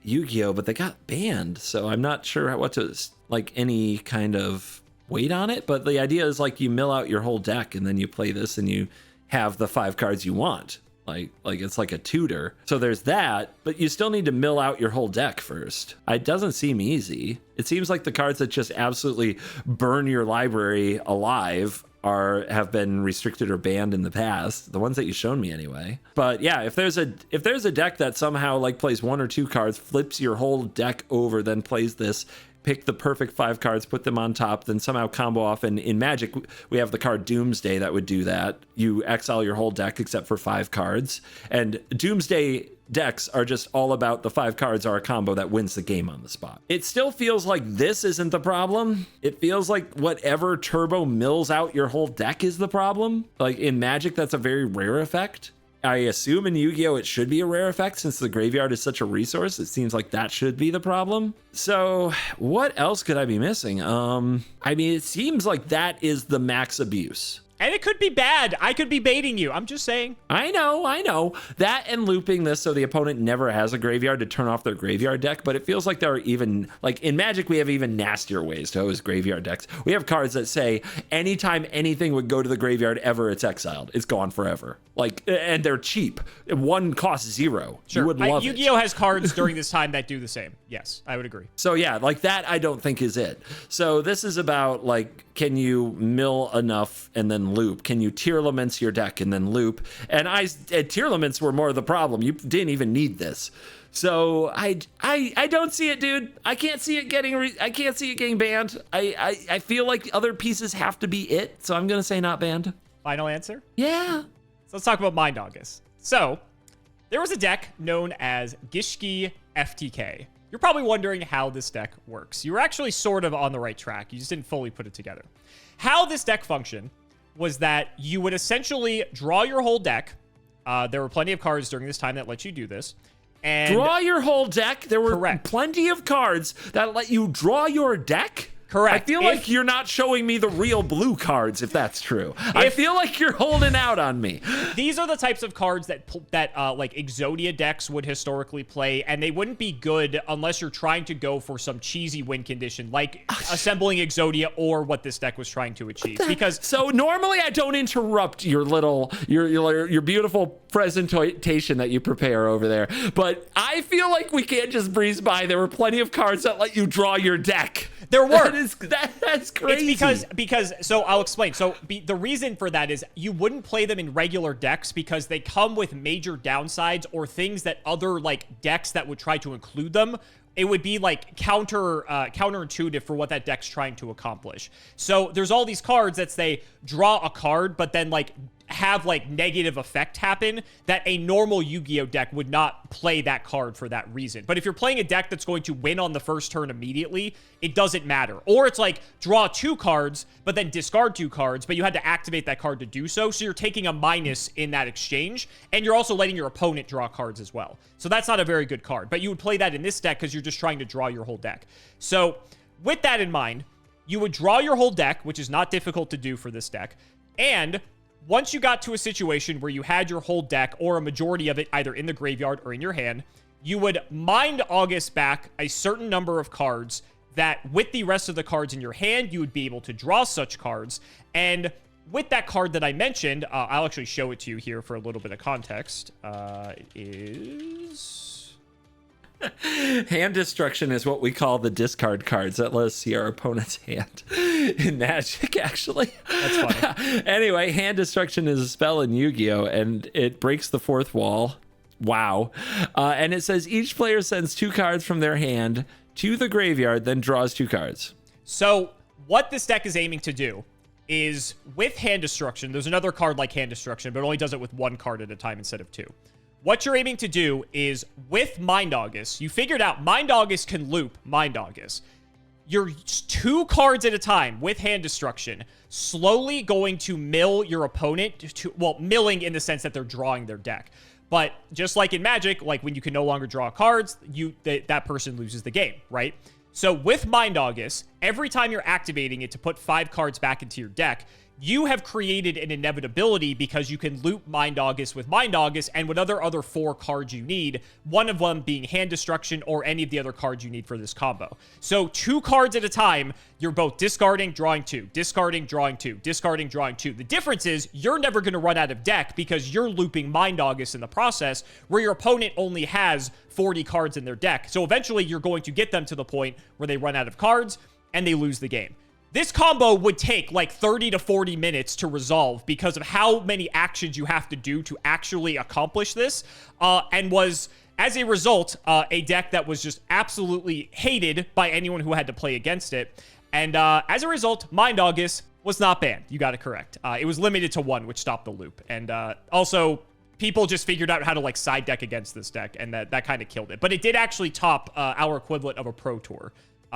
Yu-Gi-Oh, but they got banned. So I'm not sure what to, like, any kind of weight on it. But the idea is like you mill out your whole deck and then you play this and you have the 5 cards you want. Like it's like a tutor. So there's that, but you still need to mill out your whole deck first. It doesn't seem easy. It seems like the cards that just absolutely burn your library alive have been restricted or banned in the past. The ones that you've shown me anyway. But yeah, if there's a deck that somehow like plays 1 or 2 cards, flips your whole deck over, then plays this, pick the perfect 5 cards, put them on top, then somehow combo off. And in Magic, we have the card Doomsday that would do that. You exile your whole deck except for 5 cards. And Doomsday decks are just all about the 5 cards are a combo that wins the game on the spot. It still feels like this isn't the problem. It feels like whatever turbo mills out your whole deck is the problem. Like in Magic, that's a very rare effect. I assume in Yu-Gi-Oh! It should be a rare effect since the graveyard is such a resource. It seems like that should be the problem. So what else could I be missing? I mean, it seems like that is the max abuse. And it could be bad. I could be baiting you. I'm just saying. I know. That and looping this so the opponent never has a graveyard to turn off their graveyard deck. But it feels like there are even, like in Magic, we have even nastier ways to hose graveyard decks. We have cards that say anytime anything would go to the graveyard ever, it's exiled. It's gone forever. Like, and they're cheap. One costs 0. Sure. You would love it. Yu-Gi-Oh! Has cards during this time that do the same. Yes, I would agree. So yeah, like that I don't think is it. So this is about like, can you mill enough and then loop? Can you tier laments your deck and then loop? And tier laments were more the problem. You didn't even need this. So I don't see it, dude. I can't see it getting banned. I feel like other pieces have to be it. So I'm gonna say not banned. Final answer? Yeah. So let's talk about Mind Augus. So there was a deck known as Gishki FTK. You're probably wondering how this deck works. You were actually sort of on the right track. You just didn't fully put it together. How this deck functioned was that you would essentially draw your whole deck. There were plenty of cards during this time that let you do this. And draw your whole deck? There were correct. Plenty of cards that let you draw your deck? Correct. I feel like you're not showing me the real blue cards, if that's true. I feel like you're holding out on me. These are the types of cards that like Exodia decks would historically play, and they wouldn't be good unless you're trying to go for some cheesy win condition, like assembling Exodia or what this deck was trying to achieve. Because so normally I don't interrupt your beautiful presentation that you prepare over there, but I feel like we can't just breeze by. There were plenty of cards that let you draw your deck. There were. That's crazy. It's because so I'll explain. So the reason for that is you wouldn't play them in regular decks because they come with major downsides or things that other like decks that would try to include them, it would be like counterintuitive for what that deck's trying to accomplish. So there's all these cards that say draw a card, but then like have like negative effect happen that a normal Yu-Gi-Oh deck would not play that card for that reason. But if you're playing a deck that's going to win on the first turn immediately, it doesn't matter. Or it's like draw 2 cards, but then discard 2 cards, but you had to activate that card to do so. So you're taking a minus in that exchange, and you're also letting your opponent draw cards as well. So that's not a very good card, but you would play that in this deck because you're just trying to draw your whole deck. So with that in mind, you would draw your whole deck, which is not difficult to do for this deck, and once you got to a situation where you had your whole deck or a majority of it either in the graveyard or in your hand, you would mind Augus back a certain number of cards that with the rest of the cards in your hand, you would be able to draw such cards. And with that card that I mentioned, I'll actually show it to you here for a little bit of context. It is... Hand destruction is what we call the discard cards that let us see our opponent's hand in Magic, actually. That's funny. Anyway, hand destruction is a spell in Yu-Gi-Oh! And it breaks the 4th wall. Wow. And it says each player sends 2 cards from their hand to the graveyard, then draws 2 cards. So what this deck is aiming to do is with hand destruction, there's another card like hand destruction, but it only does it with 1 card at a time instead of 2. What you're aiming to do is, with Mind Augus, you figured out Mind Augus can loop Mind Augus. You're 2 cards at a time with hand destruction, slowly going to mill your opponent to, well, milling in the sense that they're drawing their deck. But just like in Magic, like when you can no longer draw cards, that person loses the game, right? So with Mind Augus, every time you're activating it to put 5 cards back into your deck, you have created an inevitability because you can loop Mind Augus with Mind Augus and with other 4 cards you need, one of them being hand destruction or any of the other cards you need for this combo. So 2 cards at a time, you're both discarding, drawing 2, discarding, drawing 2, discarding, drawing 2. The difference is you're never going to run out of deck because you're looping Mind Augus in the process where your opponent only has 40 cards in their deck. So eventually you're going to get them to the point where they run out of cards and they lose the game. This combo would take like 30 to 40 minutes to resolve because of how many actions you have to do to actually accomplish this, and was, as a result, a deck that was just absolutely hated by anyone who had to play against it. And as a result, Mind Augus was not banned. You got it correct. It was limited to 1, which stopped the loop. And also, people just figured out how to like side deck against this deck, and that kind of killed it. But it did actually top our equivalent of a Pro Tour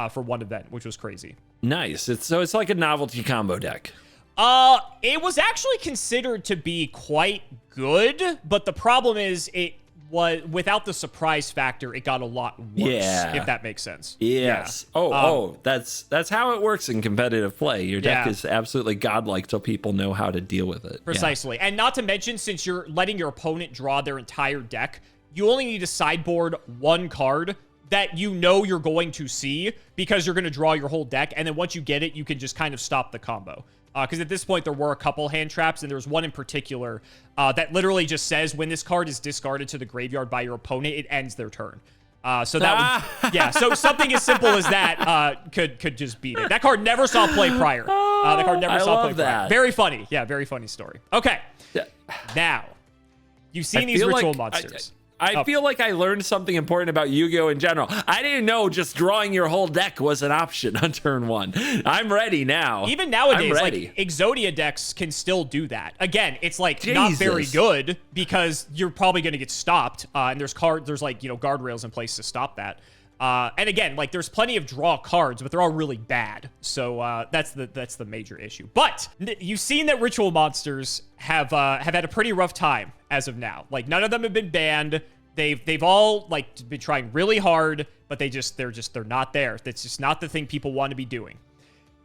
for one event, which was crazy. Nice. It's like a novelty combo deck. It was actually considered to be quite good, but the problem is it was without the surprise factor, it got a lot worse. Yeah. If that makes sense. Yes. Yeah. That's how it works in competitive play. Your deck is absolutely godlike till people know how to deal with it. Precisely. Yeah. And not to mention, since you're letting your opponent draw their entire deck, you only need to sideboard 1 card that you know you're going to see because you're going to draw your whole deck. And then once you get it, you can just kind of stop the combo. Because at this point, there were a couple hand traps, and there's one in particular that literally just says when this card is discarded to the graveyard by your opponent, it ends their turn. So that would, yeah, so something as simple as that could just beat it. That card never saw play prior. That card never saw play prior. Very funny. Yeah, very funny story. Okay. Now, you've seen these ritual monsters. I feel like I learned something important about Yu-Gi-Oh! In general. I didn't know just drawing your whole deck was an option on turn 1. I'm ready now. Even nowadays, like Exodia decks can still do that. Again, it's like not very good because you're probably going to get stopped. And there's like, guardrails in place to stop that. And again, like there's plenty of draw cards, but they're all really bad. So that's the major issue. But you've seen that ritual monsters have had a pretty rough time as of now. Like none of them have been banned. They've all like been trying really hard, but they're not there. That's just not the thing people want to be doing.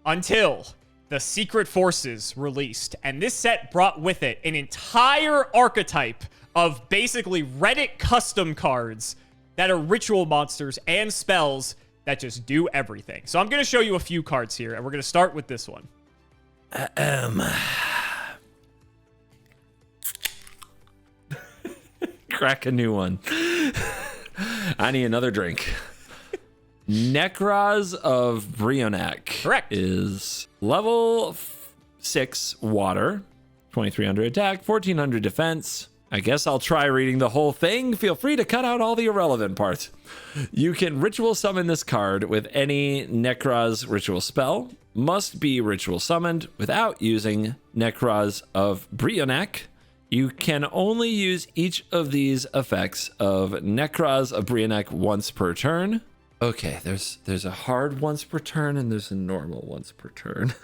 Until the Secret Forces released, and this set brought with it an entire archetype of basically Reddit custom cards that are ritual monsters and spells that just do everything. So I'm going to show you a few cards here, and we're going to start with this one. Crack a new one. I need another drink. Nekroz of Brionac. Correct. Is level 6 water, 2300 attack, 1400 defense. I guess I'll try reading the whole thing. Feel free to cut out all the irrelevant parts. You can ritual summon this card with any Nekroz ritual spell. Must be ritual summoned without using Nekroz of Brionac. You can only use each of these effects of Nekroz of Brionac once per turn. Okay, there's a hard once per turn and there's a normal once per turn.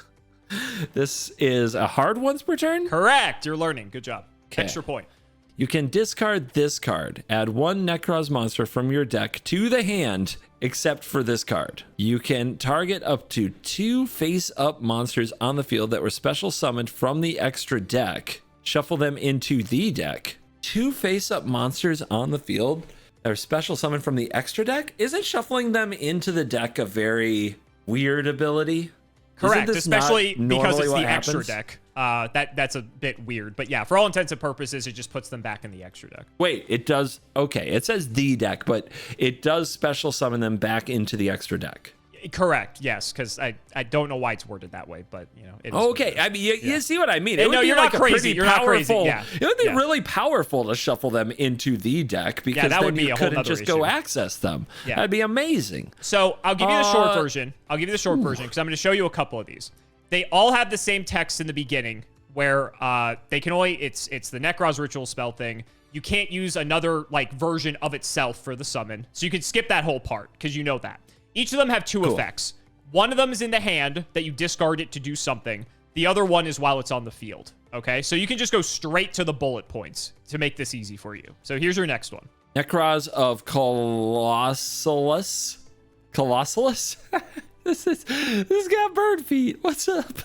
This is a hard once per turn? Correct. You're learning. Good job. Okay. Extra point. You can discard this card. Add one Nekroz monster from your deck to the hand, except for this card. You can target up to 2 face-up monsters on the field that were special summoned from the extra deck. Shuffle them into the deck. 2 face-up monsters on the field that are special summoned from the extra deck? Isn't shuffling them into the deck a very weird ability? Correct, especially because it's the happens? extra deck. That's a bit weird, but yeah, for all intents and purposes, it just puts them back in the extra deck. Wait, it does. Okay, it says the deck, but it does special summon them back into the extra deck. Correct, yes, because I don't know why it's worded that way, but you know. It is okay, I mean, you see what I mean? It would no, be you're like not a crazy. pretty You're not crazy. powerful. Yeah. It would be really powerful to shuffle them into the deck because that then would be you a whole couldn't nother just issue. go access them. Yeah. That'd be amazing. So I'll give you the short version. I'll give you the short version because I'm going to show you a couple of these. They all have the same text in the beginning where they can only, it's the Nekroz ritual spell thing. You can't use another like version of itself for the summon. So you can skip that whole part because you know that. Each of them have 2 effects. One of them is in the hand that you discard it to do something. The other one is while it's on the field. Okay, so you can just go straight to the bullet points to make this easy for you. So here's your next one. Nekroz of Colossalus. This got bird feet. What's up?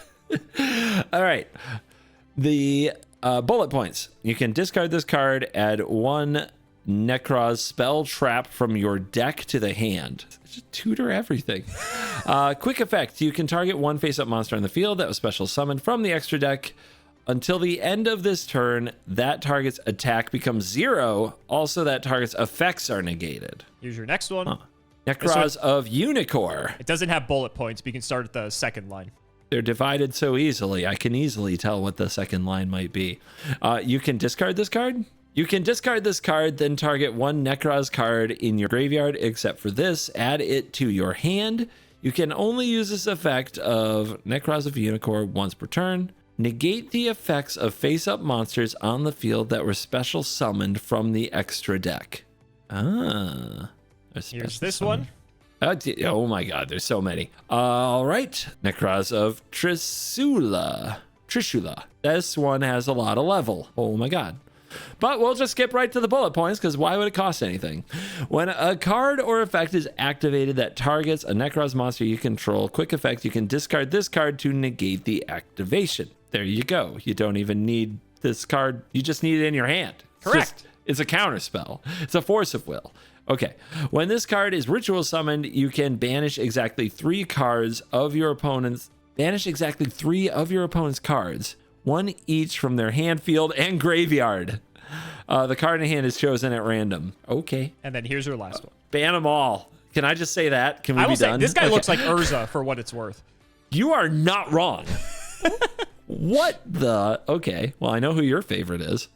All right. The bullet points. You can discard this card, add 1 Nekroz spell trap from your deck to the hand. Just tutor everything. Quick effect. You can target 1 face-up monster on the field that was special summoned from the extra deck. Until the end of this turn, that target's attack becomes 0. Also, that target's effects are negated. Here's your next one. Nekroz of Unicorn. It doesn't have bullet points, but you can start at the second line. They're divided so easily. I can easily tell what the second line might be. You can discard this card. You can discard this card, then target 1 Nekroz card in your graveyard, except for this. Add it to your hand. You can only use this effect of Nekroz of Unicorn once per turn. Negate the effects of face-up monsters on the field that were special summoned from the extra deck. Here's this one. Oh my god, there's so many. All right, Nekroz of Trishula. This one has a lot of level. Oh my god. But we'll just skip right to the bullet points because why would it cost anything? When a card or effect is activated that targets a Nekroz monster you control, quick effect, you can discard this card to negate the activation. There you go. You don't even need this card. You just need it in your hand. Correct. It's a counter spell. It's a force of will. Okay. When this card is ritual summoned, you can banish exactly 3 cards of your opponent's. Banish exactly 3 of your opponent's cards, 1 each from their hand, field, and graveyard. The card in hand is chosen at random. Okay. And then here's your last one. Ban them all. Can I just say that? Can we I will be say, done? this guy looks like Urza for what it's worth. You are not wrong. What the? Okay. Well, I know who your favorite is.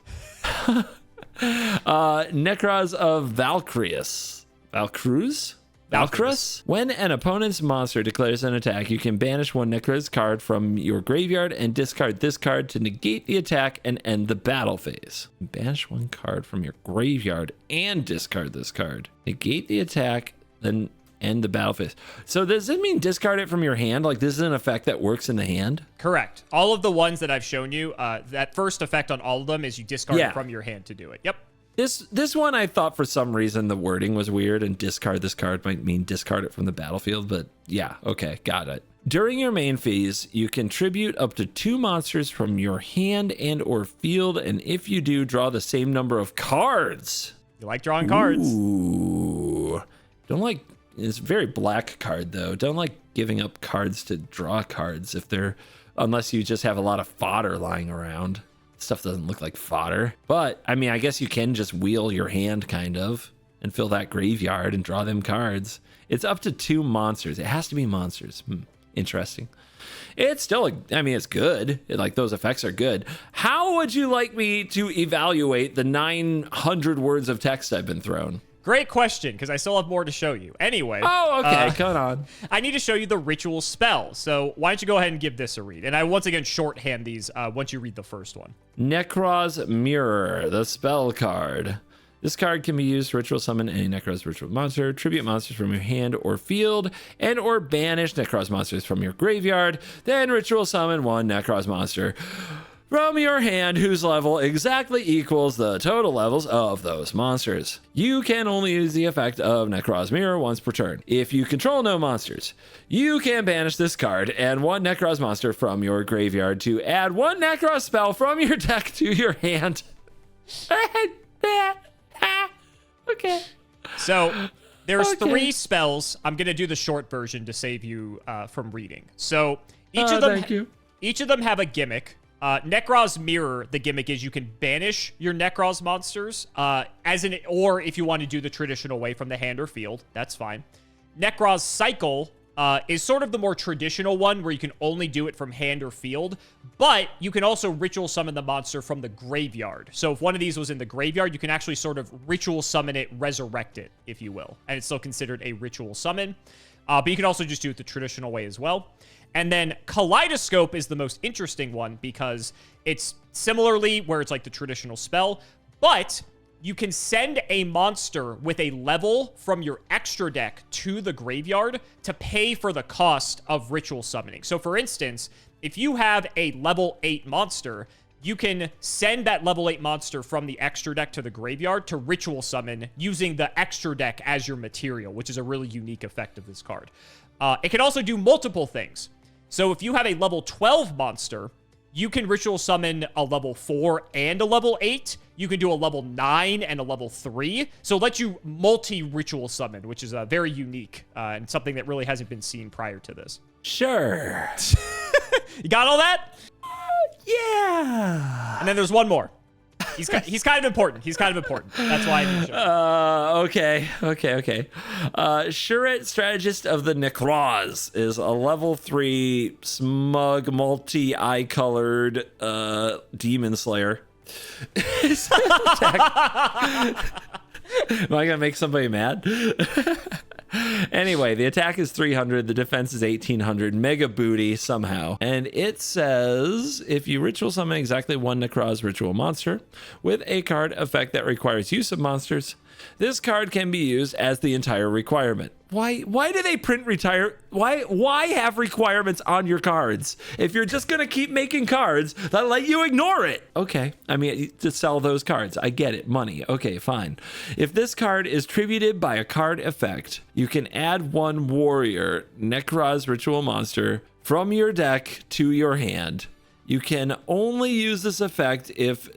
Nekroz of Valkyrius. Valkruz? Valkrus? When an opponent's monster declares an attack, you can banish 1 Nekroz card from your graveyard and discard this card to negate the attack and end the battle phase. Banish 1 card from your graveyard and discard this card. Negate the attack, then end the battle phase. So does it mean discard it from your hand? Like this is an effect that works in the hand? Correct. All of the ones that I've shown you, that first effect on all of them is you discard it from your hand to do it. Yep. This one I thought for some reason the wording was weird and discard this card might mean discard it from the battlefield, but yeah, okay, got it. During your main phase, you can tribute up to 2 monsters from your hand and or field, and if you do, draw the same number of cards. You like drawing cards. Ooh. Don't like, it's a very black card though. Don't like giving up cards to draw cards if they're, unless you just have a lot of fodder lying around. Stuff doesn't look like fodder, but I mean, I guess you can just wheel your hand kind of. and fill that graveyard and draw them cards. It's up to 2 monsters. It has to be monsters. Interesting. It's still, I mean, it's good. Like, those effects are good. How would you like me to evaluate the 900 words of text I've been thrown? Great question, because I still have more to show you. Anyway. Oh, okay. Come on. I need to show you the ritual spell. So why don't you go ahead and give this a read? And I once again shorthand these once you read the first one. Nekroz Mirror, the spell card. This card can be used to ritual summon any Nekroz ritual monster, tribute monsters from your hand or field, and or banish Nekroz monsters from your graveyard. Then ritual summon 1 Nekroz monster from your hand whose level exactly equals the total levels of those monsters. You can only use the effect of Nekroz Mirror once per turn. If you control no monsters, you can banish this card and 1 Nekroz monster from your graveyard to add 1 Nekroz spell from your deck to your hand. Okay. So there's 3 spells. I'm going to do the short version to save you from reading. So each of them have a gimmick. Nekroz Mirror, the gimmick is you can banish your Nekroz monsters, or if you want to do the traditional way from the hand or field, that's fine. Nekroz Cycle is sort of the more traditional one where you can only do it from hand or field, but you can also ritual summon the monster from the graveyard. So if one of these was in the graveyard, you can actually sort of ritual summon it, resurrect it, if you will, and it's still considered a ritual summon. But you can also just do it the traditional way as well. And then Kaleidoscope is the most interesting one because it's similarly where it's like the traditional spell, but you can send a monster with a level from your extra deck to the graveyard to pay for the cost of ritual summoning. So for instance, if you have a level 8 monster, you can send that level 8 monster from the extra deck to the graveyard to ritual summon using the extra deck as your material, which is a really unique effect of this card. It can also do multiple things. So if you have a level 12 monster, you can ritual summon a level 4 and a level 8. You can do a level 9 and a level 3. So it lets you multi-ritual summon, which is very unique and something that really hasn't been seen prior to this. Sure. You got all that? Yeah. And then there's one more. He's kind of important. He's kind of important. That's why I need to show Okay. Shure Strategist of the Nekroz is a level 3 smug, multi-eye colored demon slayer. Am I gonna make somebody mad? Anyway, the attack is 300, the defense is 1800, mega booty somehow. And it says, if you ritual summon exactly 1 Nekroz ritual monster with a card effect that requires use of monsters, this card can be used as the entire requirement. Why do they print why have requirements on your cards? If you're just gonna keep making cards, that let you ignore it. Okay, I mean, to sell those cards, I get it, money. Okay, fine. If this card is tributed by a card effect, you can add 1 warrior Nekroz ritual monster from your deck to your hand. You can only use this effect if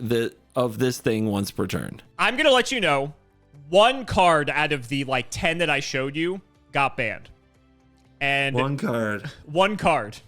of this thing once per turn. I'm gonna let you know. 1 card out of the 10 that I showed you got banned. And 1 card. 1 card.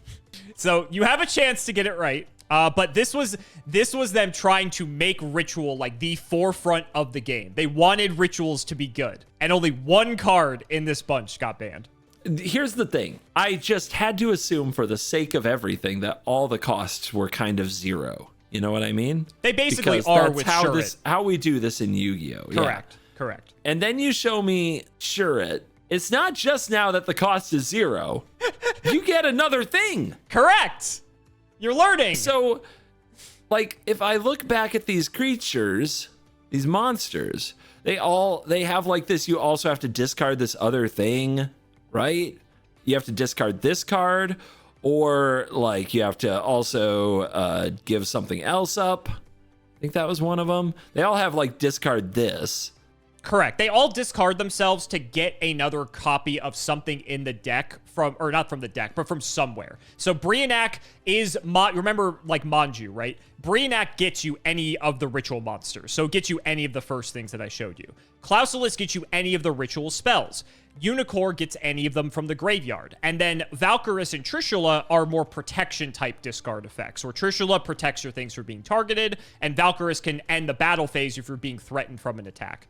So you have a chance to get it right. But this was them trying to make ritual the forefront of the game. They wanted rituals to be good. And only 1 card in this bunch got banned. Here's the thing. I just had to assume for the sake of everything that all the costs were kind of 0. You know what I mean? They basically because are that's with how Shure. how we do this in Yu-Gi-Oh. Correct. Yeah. Correct. And then you show me Shure. It's not just now that the cost is 0. You get another thing. Correct. You're learning. So, if I look back at these creatures, these monsters, they have this. You also have to discard this other thing, right? You have to discard this card, or you have to also give something else up. I think that was one of them. They all have discard this. Correct. They all discard themselves to get another copy of something in the deck or not from the deck, but from somewhere. So Brionac is, remember Manju, right? Brionac gets you any of the ritual monsters. So it gets you any of the first things that I showed you. Clausulus gets you any of the ritual spells. Unicorn gets any of them from the graveyard. And then Valkyrus and Trishula are more protection type discard effects, where Trishula protects your things from being targeted, and Valkyrus can end the battle phase if you're being threatened from an attack.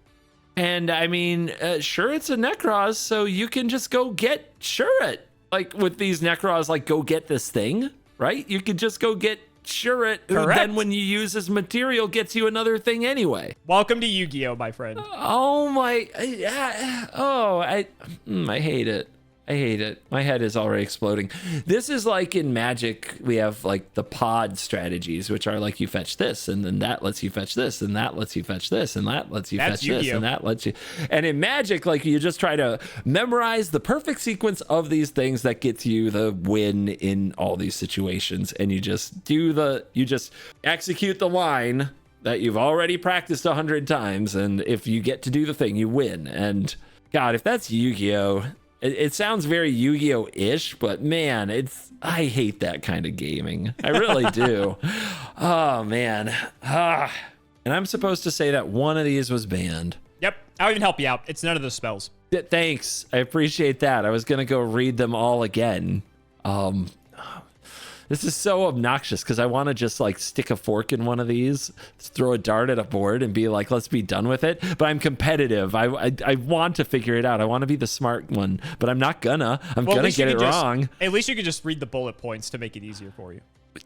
And I mean, sure, it's a Nekroz, so you can just go get Shure. Like with these Nekroz, like go get this thing, right? You could just go get Shure, who then when you use his material gets you another thing anyway. Welcome to Yu-Gi-Oh, my friend. Oh my, I hate it. I hate it. My head is already exploding. This is like in Magic, we have like the pod strategies, which are like you fetch this, and then that lets you fetch this, and that lets you fetch this, and that lets you fetch this, and that lets you. And in Magic, like you just try to memorize the perfect sequence of these things that gets you the win in all these situations, and you just execute the line that you've already practiced 100 times, and if you get to do the thing, you win. And God, if that's Yu-Gi-Oh. It sounds very Yu-Gi-Oh-ish, but man, I hate that kind of gaming. I really do. Oh, man. And I'm supposed to say that one of these was banned. Yep, I'll even help you out. It's none of the spells. Thanks. I appreciate that. I was going to go read them all again. This is so obnoxious because I want to just like stick a fork in one of these, throw a dart at a board and be like, let's be done with it. But I'm competitive. I want to figure it out. I want to be the smart one, but I'm not gonna. I'm gonna get it wrong. At least you could just read the bullet points to make it easier for you.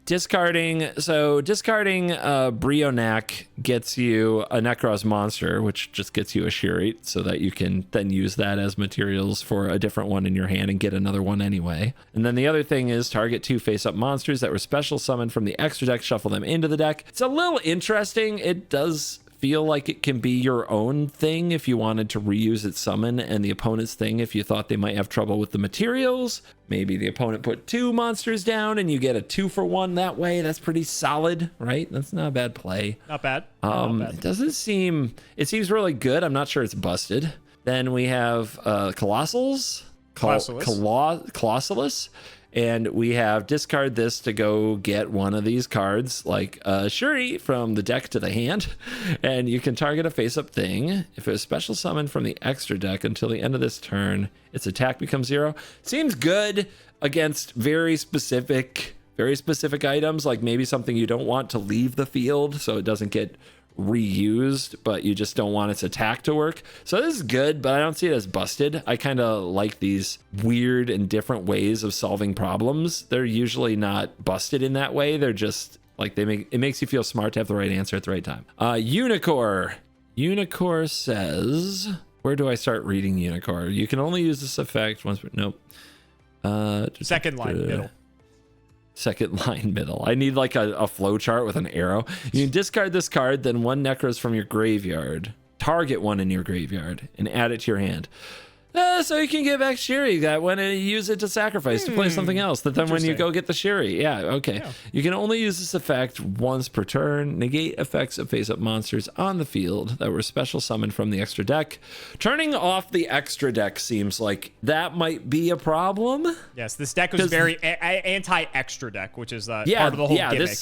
Discarding Brionac gets you a Nekroz monster, which just gets you a Shure, so that you can then use that as materials for a different one in your hand and get another one anyway. And then the other thing is target 2 face-up monsters that were special summoned from the extra deck, shuffle them into the deck. It's a little interesting. It does feel like it can be your own thing if you wanted to reuse its summon, and the opponent's thing if you thought they might have trouble with the materials. Maybe the opponent put 2 monsters down and you get a 2-for-1 that way. That's pretty solid, right? That's not a bad play. Not bad. It seems really good. I'm not sure it's busted. Then we have Colossalus. And we have discard this to go get one of these cards, like Shure, from the deck to the hand. And you can target a face-up thing. If it was special summoned from the extra deck until the end of this turn, its attack becomes 0. Seems good against very specific items, like maybe something you don't want to leave the field so it doesn't get reused, but you just don't want its attack to work. So this is good, but I don't see it as busted. I kind of like these weird and different ways of solving problems. They're usually not busted in that way. They're just like it makes you feel smart to have the right answer at the right time. Unicore says, where do I start reading Unicore? You can only use this effect once. Nope. Second line middle. Second line middle. I need like a flow chart with an arrow. You can discard this card, then 1 Nekroz from your graveyard, target 1 in your graveyard, and add it to your hand. So you can get back Shure that when you use it to sacrifice to play something else. That then when you go get the Shure. Yeah, okay. Yeah. You can only use this effect once per turn. Negate effects of face-up monsters on the field that were special summoned from the extra deck. Turning off the extra deck seems like that might be a problem. Yes, this deck was very anti-extra deck, which is part of the whole gimmick.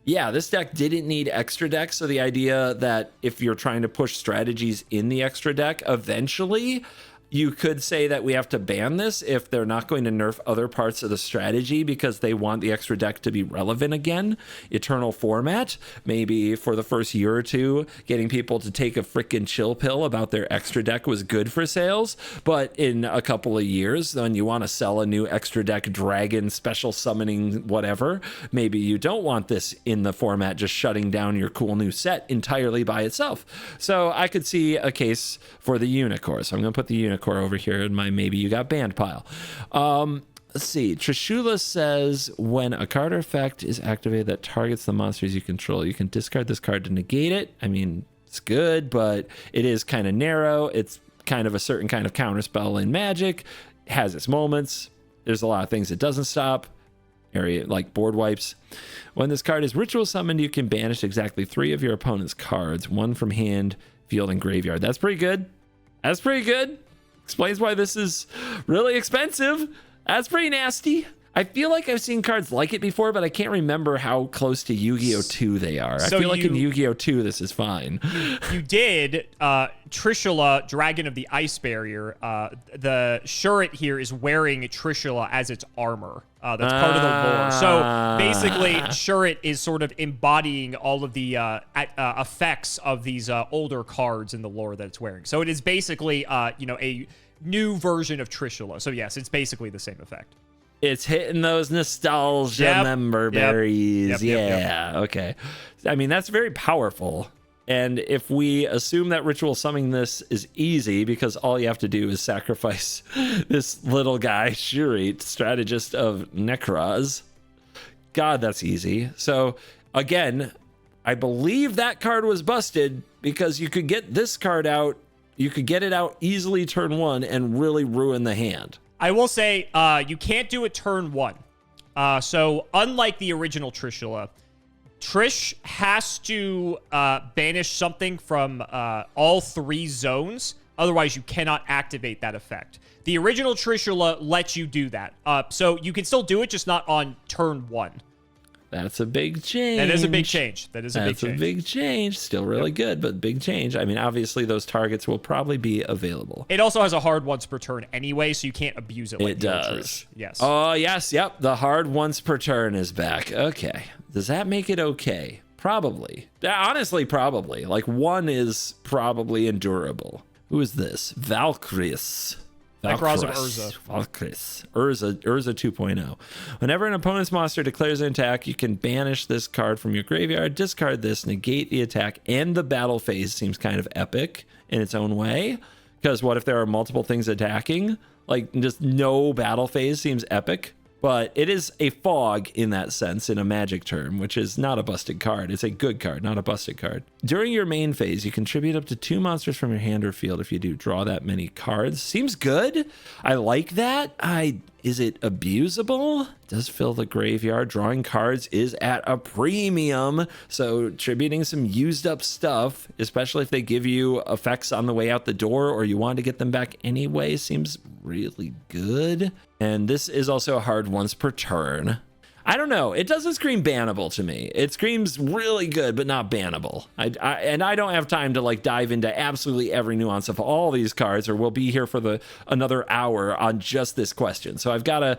This deck didn't need extra deck, so the idea that if you're trying to push strategies in the extra deck, eventually you could say that we have to ban this if they're not going to nerf other parts of the strategy because they want the extra deck to be relevant again. Eternal format, maybe for the first year or two, getting people to take a freaking chill pill about their extra deck was good for sales. But in a couple of years, when you want to sell a new extra deck dragon special summoning whatever, maybe you don't want this in the format just shutting down your cool new set entirely by itself. So I could see a case for the Unicore. So I'm going to put the Unicore over here in my maybe you got banned pile. Let's see. Trishula says when a card or effect is activated that targets the monsters you control, you can discard this card to negate it. I mean, it's good, but it is kind of narrow. It's kind of a certain kind of counterspell in Magic. It has its moments. There's a lot of things it doesn't stop. Area like board wipes. When this card is ritual summoned, you can banish exactly 3 of your opponent's cards, 1 from hand, field, and graveyard. That's pretty good. Explains why this is really expensive. That's pretty nasty. I feel like I've seen cards like it before, but I can't remember how close to Yu-Gi-Oh! 2 they are. So I feel like in Yu-Gi-Oh! 2, this is fine. You did Trishula, Dragon of the Ice Barrier. The Shure here is wearing Trishula as its armor. That's part of the lore. So basically, Shure is sort of embodying all of the effects of these older cards in the lore that it's wearing. So it is basically, a new version of Trishula. So yes, it's basically the same effect. It's hitting those nostalgia member berries. Yep. Okay. I mean, that's very powerful. And if we assume that ritual summoning this is easy because all you have to do is sacrifice this little guy, Shuri, strategist of Nekroz. God, that's easy. So again, I believe that card was busted because you could get this card out. You could get it out easily turn 1 and really ruin the hand. I will say you can't do it turn 1. So unlike the original Trishula, Trish has to banish something from all 3 zones. Otherwise, you cannot activate that effect. The original Trishula lets you do that. So you can still do it, just not on turn 1. That's a big change. That is a big change. That's a big change. Still really good, but big change. I mean, obviously, those targets will probably be available. It also has a hard once per turn anyway, so you can't abuse it like it does. Yes. Oh, yes. Yep. The hard once per turn is back. Okay. Does that make it okay? Probably. Honestly, probably. Like, 1 is probably endurable. Who is this? Valkyries. Nekroz of Urza. Valkyries. Urza 2.0. Whenever an opponent's monster declares an attack, you can banish this card from your graveyard, discard this, negate the attack, and the battle phase seems kind of epic in its own way. Because what if there are multiple things attacking? Like, just no battle phase seems epic. But it is a fog in that sense, in a magic term, which is not a busted card. It's a good card, not a busted card. During your main phase, you contribute up to 2 monsters from your hand or field if you do draw that many cards. Seems good. I like that. Is it abusable? Does fill the graveyard. Drawing cards is at a premium. So attributing some used up stuff, especially if they give you effects on the way out the door or you want to get them back anyway, seems really good. And this is also a hard once per turn. I don't know. It doesn't scream bannable to me. It screams really good, but not bannable. And I don't have time to like dive into absolutely every nuance of all these cards, or we'll be here for another hour on just this question. So I gotta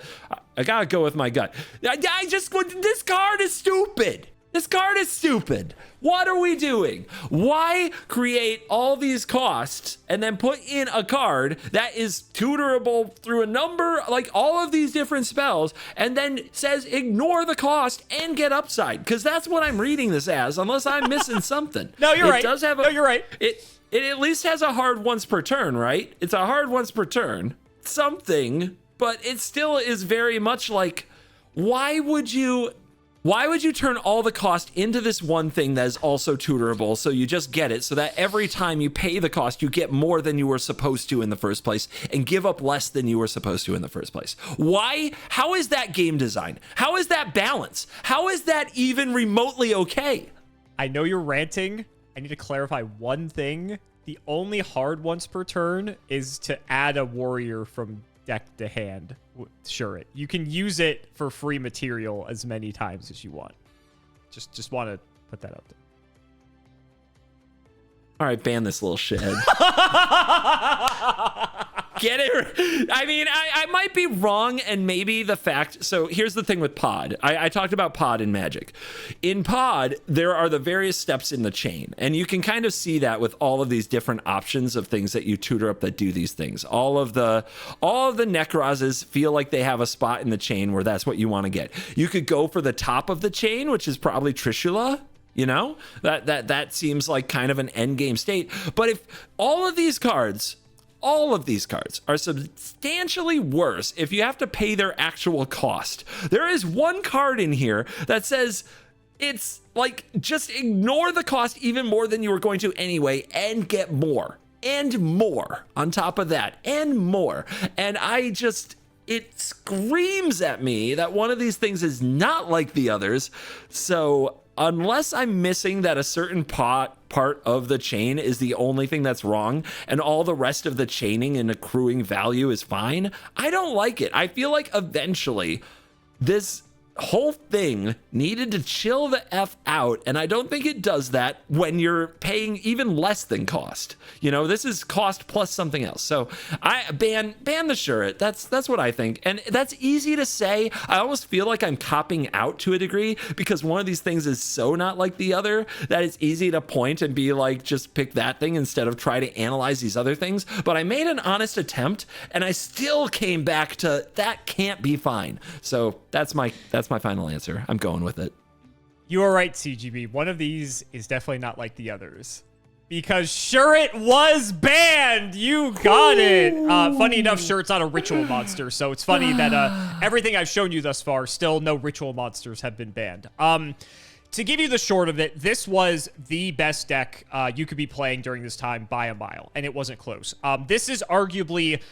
go with my gut. This card is stupid. This card is stupid. What are we doing? Why create all these costs and then put in a card that is tutorable through a number, like all of these different spells, and then says ignore the cost and get upside? Because that's what I'm reading this as, unless I'm missing something. No, you're right. You're right. It at least has a hard once per turn, right? It's a hard once per turn. Something, but it still is very much like, why would you turn all the cost into this one thing that is also tutorable, so you just get it, so that every time you pay the cost, you get more than you were supposed to in the first place and give up less than you were supposed to in the first place? Why? How is that game design? How is that balance? How is that even remotely okay? I know you're ranting. I need to clarify one thing. The only hard once per turn is to add a warrior from deck to hand. Sure, you can use it for free material as many times as you want. Just want to put that out there. All right, ban this little shithead. Get it? I mean, I might be wrong, and maybe the fact... So here's the thing with Pod. I talked about Pod in Magic. In Pod, there are the various steps in the chain, and you can kind of see that with all of these different options of things that you tutor up that do these things. All of the Nekrozes feel like they have a spot in the chain where that's what you want to get. You could go for the top of the chain, which is probably Trishula. You know, that seems like kind of an end game state. But if all of these cards are substantially worse if you have to pay their actual cost. There is one card in here that says it's like, just ignore the cost even more than you were going to anyway and get more and more on top of that and more. And it screams at me that one of these things is not like the others. So unless I'm missing that a certain part of the chain is the only thing that's wrong and all the rest of the chaining and accruing value is fine, I don't like it. I feel like eventually This whole thing needed to chill the F out, and I don't think it does that when you're paying even less than cost. You know, this is cost plus something else. So I ban the Shure. That's what I think, and that's easy to say. I almost feel like I'm copping out to a degree because one of these things is so not like the other that it's easy to point and be like, just pick that thing instead of try to analyze these other things. But I made an honest attempt, and I still came back to that can't be fine. So that's my final answer. I'm going with it. You are right, CGB. One of these is definitely not like the others. Because Shure it was banned! You got it! Funny enough, Shure it's not a ritual monster, so it's funny that everything I've shown you thus far, still no ritual monsters have been banned. To give you the short of it, this was the best deck you could be playing during this time by a mile, and it wasn't close. This is arguably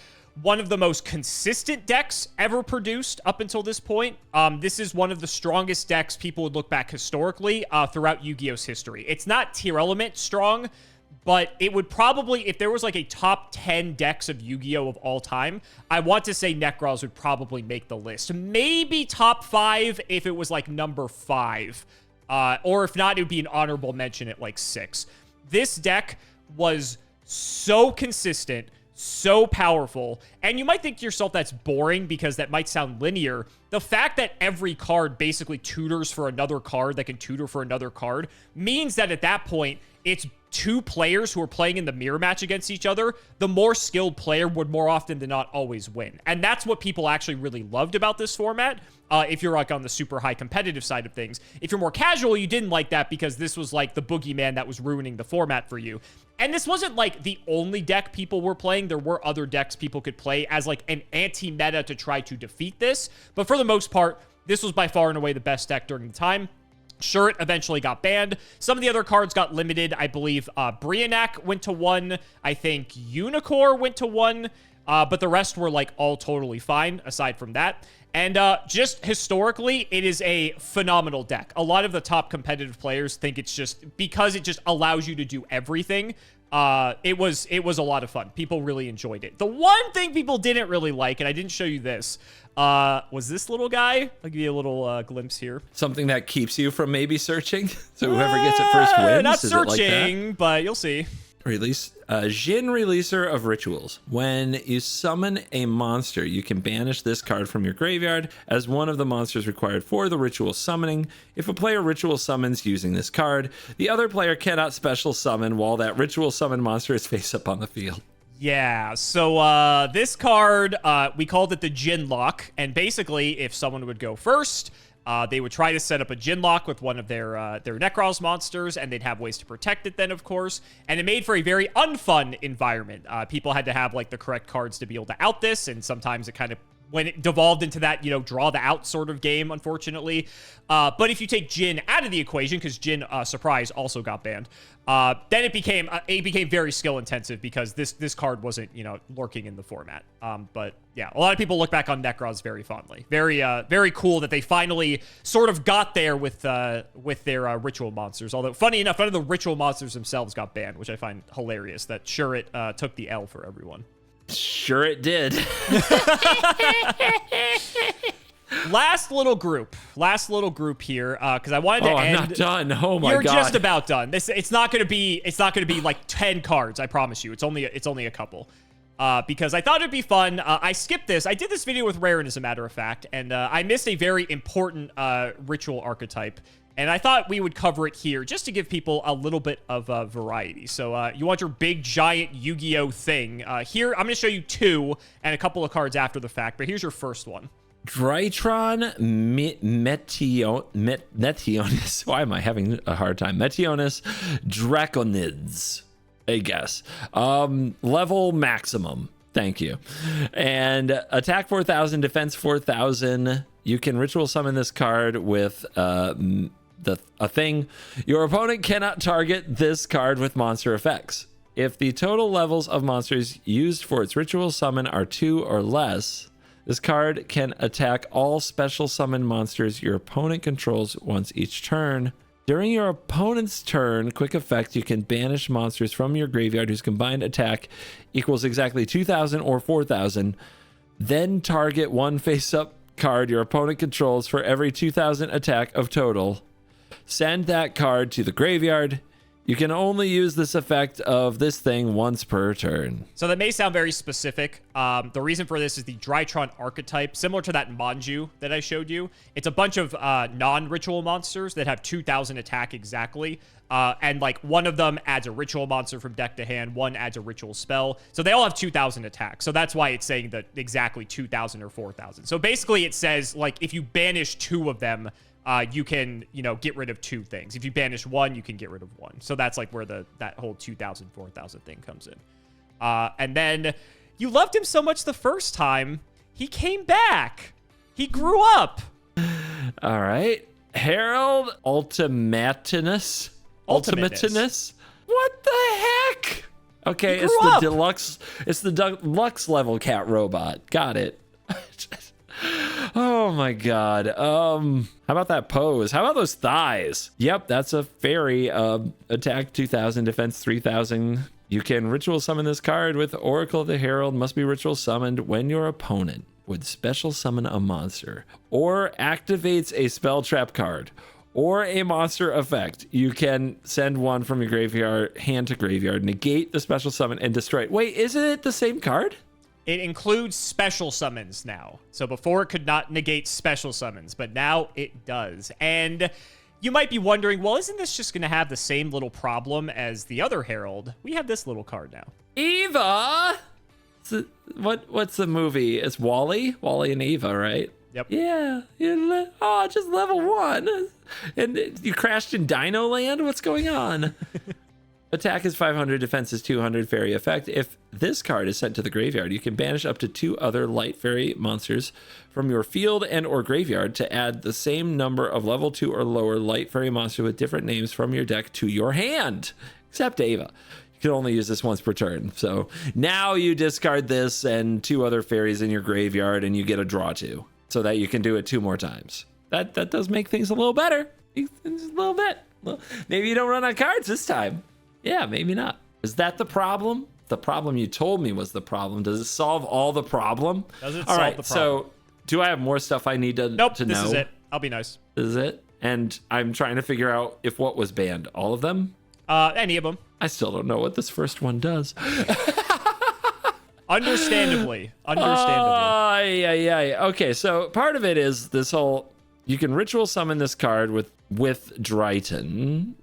one of the most consistent decks ever produced up until this point. This is one of the strongest decks people would look back historically throughout Yu-Gi-Oh's history. It's not tier element strong, but it would probably, if there was like a top 10 decks of Yu-Gi-Oh of all time, I want to say Nekroz would probably make the list. Maybe top 5 if it was like number 5. Or if not, it would be an honorable mention at like 6. This deck was so consistent, so powerful, and you might think to yourself that's boring because that might sound linear. The fact that every card basically tutors for another card that can tutor for another card means that at that point, it's two players who are playing in the mirror match against each other. The more skilled player would more often than not always win. And that's what people actually really loved about this format. If you're like on the super high competitive side of things. If you're more casual, you didn't like that because this was like the boogeyman that was ruining the format for you. And this wasn't like the only deck people were playing. There were other decks people could play as like an anti-meta to try to defeat this. But for the most part, this was by far and away the best deck during the time. Sure, it eventually got banned. Some of the other cards got limited. I believe Brionac went to 1. I think Unicorn went to 1. But the rest were like all totally fine aside from that. And just historically, it is a phenomenal deck. A lot of the top competitive players think it's just because it just allows you to do everything. It was a lot of fun. People really enjoyed it. The one thing people didn't really like, and I didn't show you this, was this little guy. I'll give you a little glimpse here. Something that keeps you from maybe searching. So whoever gets it first wins. Not Is searching, it like that? but you'll see. Release Jin, releaser of rituals. When you summon a monster, you can banish this card from your graveyard as one of the monsters required for the ritual summoning. If a player ritual summons using this card, the other player cannot special summon while that ritual summon monster is face up on the field. Yeah, so this card, we called it the Jin Lock, and basically if someone would go first, they would try to set up a Jin Lock with one of their Nekroz monsters, and they'd have ways to protect it then, of course. And it made for a very unfun environment. People had to have, like, the correct cards to be able to out this, and sometimes it kind of, when it devolved into that, you know, draw the out sort of game, unfortunately. But if you take Jin out of the equation, because Jin, surprise, also got banned, then it became very skill intensive because this card wasn't, you know, lurking in the format. But yeah, a lot of people look back on Nekroz very fondly. Very cool that they finally sort of got there with their ritual monsters. Although funny enough, none of the ritual monsters themselves got banned, which I find hilarious. That Shure it took the L for everyone. Sure it did. Last little group here, because I wanted to end. I'm not done. Oh my god. You're just about done. It's not gonna be like 10 cards. I promise you. It's only a couple. Because I thought it'd be fun. I skipped this. I did this video with Raren, as a matter of fact, and I missed a very important ritual archetype. And I thought we would cover it here just to give people a little bit of variety. So you want your big, giant Yu-Gi-Oh thing. Here, I'm going to show you 2 and a couple of cards after the fact, but here's your first one. Drytron Meteonis. Why am I having a hard time? Meteonis Draconids, I guess. Level maximum. Thank you. And attack 4,000, defense 4,000. You can ritual summon this card with a thing. Your opponent cannot target this card with monster effects. If the total levels of monsters used for its ritual summon are 2 or less, this card can attack all special summon monsters your opponent controls once each turn. During your opponent's turn, quick effect, you can banish monsters from your graveyard whose combined attack equals exactly 2,000 or 4,000. Then target one face-up card your opponent controls for every 2,000 attack of total. Send that card to the graveyard. You can only use this effect of this thing once per turn. So that may sound very specific. The reason for this is the Drytron archetype, similar to that Manju that I showed you. It's a bunch of non-ritual monsters that have 2,000 attack exactly. And like one of them adds a ritual monster from deck to hand, one adds a ritual spell. So they all have 2,000 attack. So that's why it's saying that exactly 2,000 or 4,000. So basically it says like if you banish 2 of them, you can, get rid of 2 things. If you banish 1, you can get rid of 1. So that's like where that whole 2,000, 4,000 thing comes in. And then you loved him so much the first time, he came back. He grew up. All right. Herald Ultimatinus. Ultimatinus. What the heck? Okay, it's the deluxe. It's the deluxe level cat robot. Got it. Oh my god. How about that pose? How about those thighs? Yep, that's a fairy. Attack 2,000, defense 3,000. You can ritual summon this card with Oracle of the Herald. Must be ritual summoned when your opponent would special summon a monster or activates a spell trap card or a monster effect. You can send one from your graveyard, hand to graveyard, negate the special summon and destroy it. Wait, isn't it the same card? It includes special summons now. So before it could not negate special summons, but now it does. And you might be wondering, well, isn't this just going to have the same little problem as the other Herald? We have this little card now. Eva! What's the movie? It's Wall-E? Wall-E and Eva, right? Yep. Yeah. Just level 1. And you crashed in Dino Land? What's going on? Attack is 500, defense is 200, fairy effect. If this card is sent to the graveyard, you can banish up to 2 other light fairy monsters from your field and or graveyard to add the same number of level 2 or lower light fairy monsters with different names from your deck to your hand, except Ava. You can only use this once per turn. So now you discard this and 2 other fairies in your graveyard and you get a draw 2 so that you can do it 2 more times. That does make things a little better. Just a little bit. Well, maybe you don't run out of cards this time. Yeah, maybe not. Is that the problem? The problem you told me was the problem. Does it solve all the problem? Does it all solve right, the problem? So do I have more stuff I need to know? Nope, this is it. I'll be nice. This is it? And I'm trying to figure out if what was banned. All of them? Any of them. I still don't know what this first one does. Understandably. Yeah. Okay, so part of it is this whole... You can ritual summon this card with Drytron,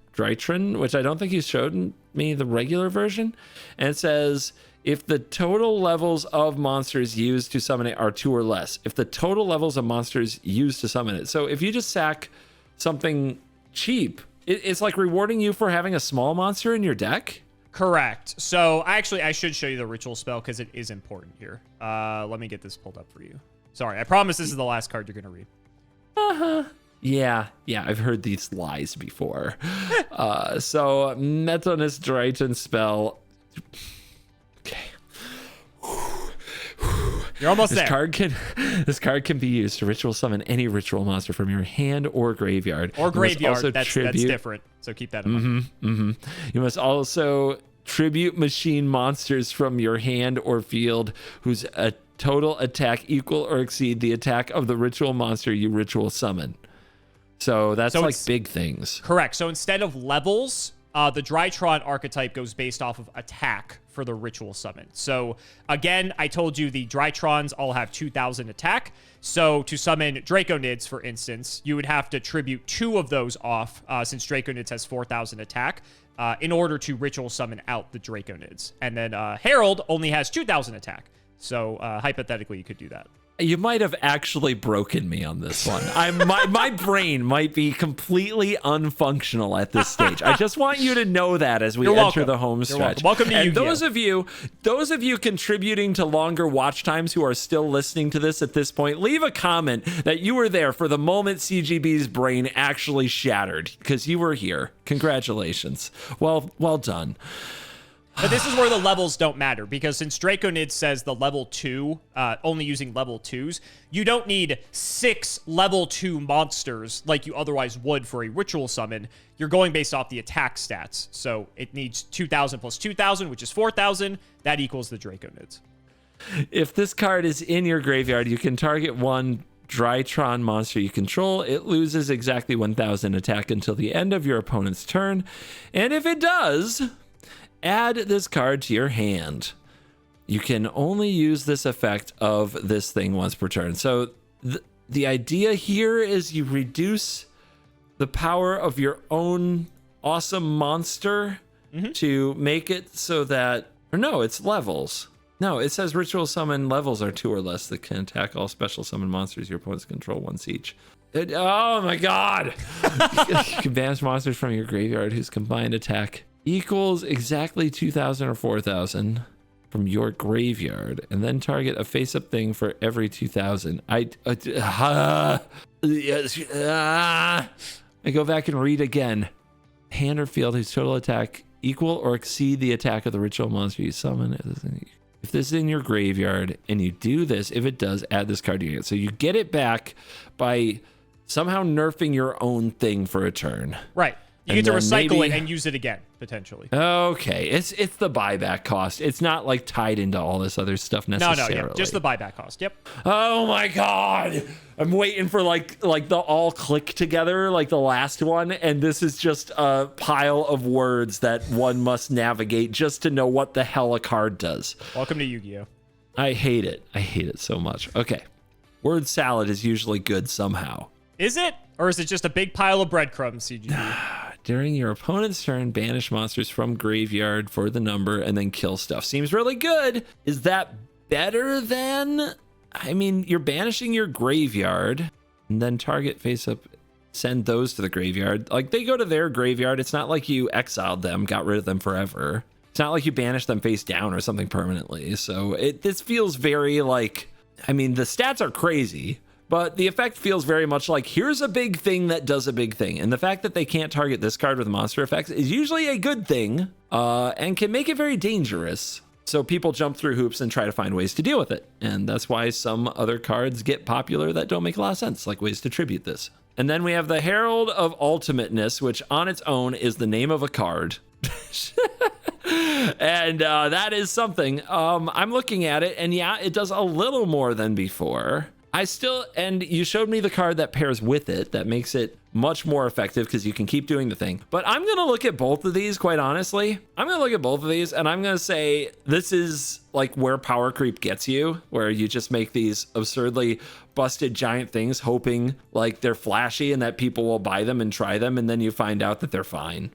which I don't think he's showed me the regular version. And it says, if the total levels of monsters used to summon it are 2 or less. If the total levels of monsters used to summon it. So if you just sack something cheap, it's like rewarding you for having a small monster in your deck? Correct. So I should show you the ritual spell because it is important here. Let me get this pulled up for you. Sorry, I promise this is the last card you're going to read. Yeah, I've heard these lies before. So Metonus Drytron spell. Okay. You're almost there. This card can be used to ritual summon any ritual monster from your hand or graveyard. Or graveyard. That's different. So keep that in mind. You must also tribute machine monsters from your hand or field whose total attack equal or exceed the attack of the ritual monster you ritual summon. So that's like big things. Correct. So instead of levels, the Drytron archetype goes based off of attack for the ritual summon. So again, I told you the Drytrons all have 2,000 attack. So to summon Draconids, for instance, you would have to tribute 2 of those off since Draconids has 4,000 attack in order to ritual summon out the Draconids. And then Herald only has 2,000 attack. So hypothetically, you could do that. You might have actually broken me on this one. My brain might be completely unfunctional at this stage. I just want you to know that as we enter the home stretch. Welcome to Yu-Gi-Oh! Those of you contributing to longer watch times who are still listening to this at this point, leave a comment that you were there for the moment CGB's brain actually shattered, because you were here. Congratulations. Well done. But this is where the levels don't matter, because since Draconid says the level 2, only using level 2s, you don't need 6 level 2 monsters like you otherwise would for a ritual summon. You're going based off the attack stats. So it needs 2,000 plus 2,000, which is 4,000. That equals the Draconids. If this card is in your graveyard, you can target one Drytron monster you control, it loses exactly 1000 attack until the end of your opponent's turn. And if it does, add this card to your hand. You can only use this effect of this thing once per turn. So the idea here is you reduce the power of your own awesome monster to make it so that, or no, it's levels. No, it says ritual summon levels are 2 or less that can attack all special summon monsters your opponents control once each. Oh my god! You can banish monsters from your graveyard whose combined attack equals exactly 2000 or 4000 from your graveyard, and then target a face-up thing for every 2000. I go back and read again. Hand or field whose total attack equal or exceed the attack of the ritual monster you summon. If this is in your graveyard and you do this, if it does, add this card to your hand. So you get it back by somehow nerfing your own thing for a turn. Right. You get to recycle it and use it again, potentially. Okay. It's the buyback cost. It's not like tied into all this other stuff necessarily. No, just the buyback cost. Yep. Oh my god. I'm waiting for like the all click together, like the last one, and this is just a pile of words that one must navigate just to know what the hell a card does. Welcome to Yu-Gi-Oh! I hate it. I hate it so much. Okay. Word salad is usually good somehow. Is it? Or is it just a big pile of breadcrumbs, CGB? During your opponent's turn, banish monsters from graveyard for the number and then kill stuff. Seems really good. Is that better than... I mean, you're banishing your graveyard and then target face up, send those to the graveyard. Like, they go to their graveyard. It's not like you exiled them, got rid of them forever. It's not like you banished them face down or something permanently. So this feels very like... I mean, the stats are crazy, but the effect feels very much like, here's a big thing that does a big thing. And the fact that they can't target this card with monster effects is usually a good thing, and can make it very dangerous. So people jump through hoops and try to find ways to deal with it. And that's why some other cards get popular that don't make a lot of sense, like ways to tribute this. And then we have the Herald of Ultimateness, which on its own is the name of a card. And that is something. I'm looking at it, and yeah, it does a little more than before. And you showed me the card that pairs with it that makes it much more effective because you can keep doing the thing. But I'm going to look at both of these, quite honestly. I'm going to look at both of these, and I'm going to say this is like where power creep gets you, where you just make these absurdly busted giant things hoping like they're flashy and that people will buy them and try them, and then you find out that they're fine.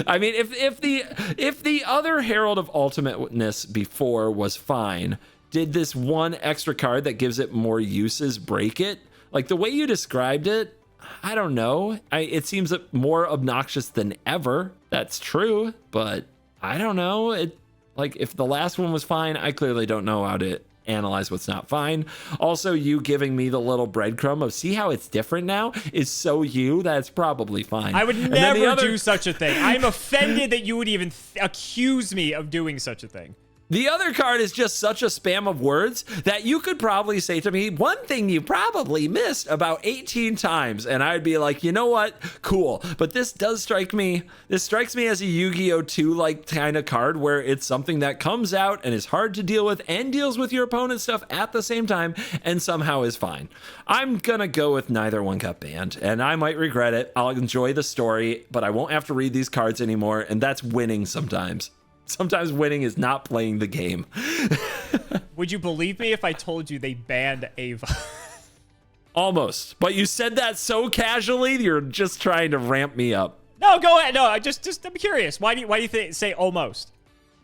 I mean, if the other Herald of Ultimateness before was fine, did this one extra card that gives it more uses break it? Like the way you described it, I don't know. It seems more obnoxious than ever. That's true, but I don't know. Like if the last one was fine, I clearly don't know how to analyze what's not fine. Also, you giving me the little breadcrumb of see how it's different now is so you, that's probably fine. I would never do such a thing. I'm offended that you would even accuse me of doing such a thing. The other card is just such a spam of words that you could probably say to me, one thing you probably missed about 18 times. And I'd be like, you know what? Cool. But this does strike me. This strikes me as a Yu-Gi-Oh! 2 like kind of card where it's something that comes out and is hard to deal with and deals with your opponent's stuff at the same time and somehow is fine. I'm going to go with neither one got banned, and I might regret it. I'll enjoy the story, but I won't have to read these cards anymore. And that's winning sometimes. Sometimes winning is not playing the game. Would you believe me if I told you they banned Ava? Almost. But you said that so casually, you're just trying to ramp me up. No, go ahead. No, I'm curious. Why do you say almost?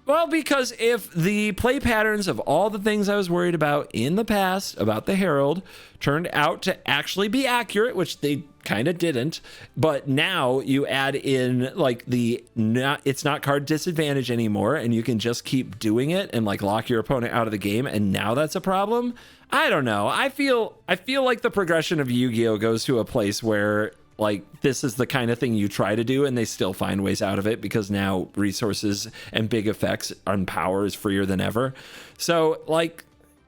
Well, because if the play patterns of all the things I was worried about in the past about the Herald turned out to actually be accurate, which they kind of didn't, but now you add in like it's not card disadvantage anymore, and you can just keep doing it and like lock your opponent out of the game, and now that's a problem. I don't know. I feel like the progression of Yu-Gi-Oh! Goes to a place where like this is the kind of thing you try to do and they still find ways out of it because now resources and big effects on power is freer than ever. So like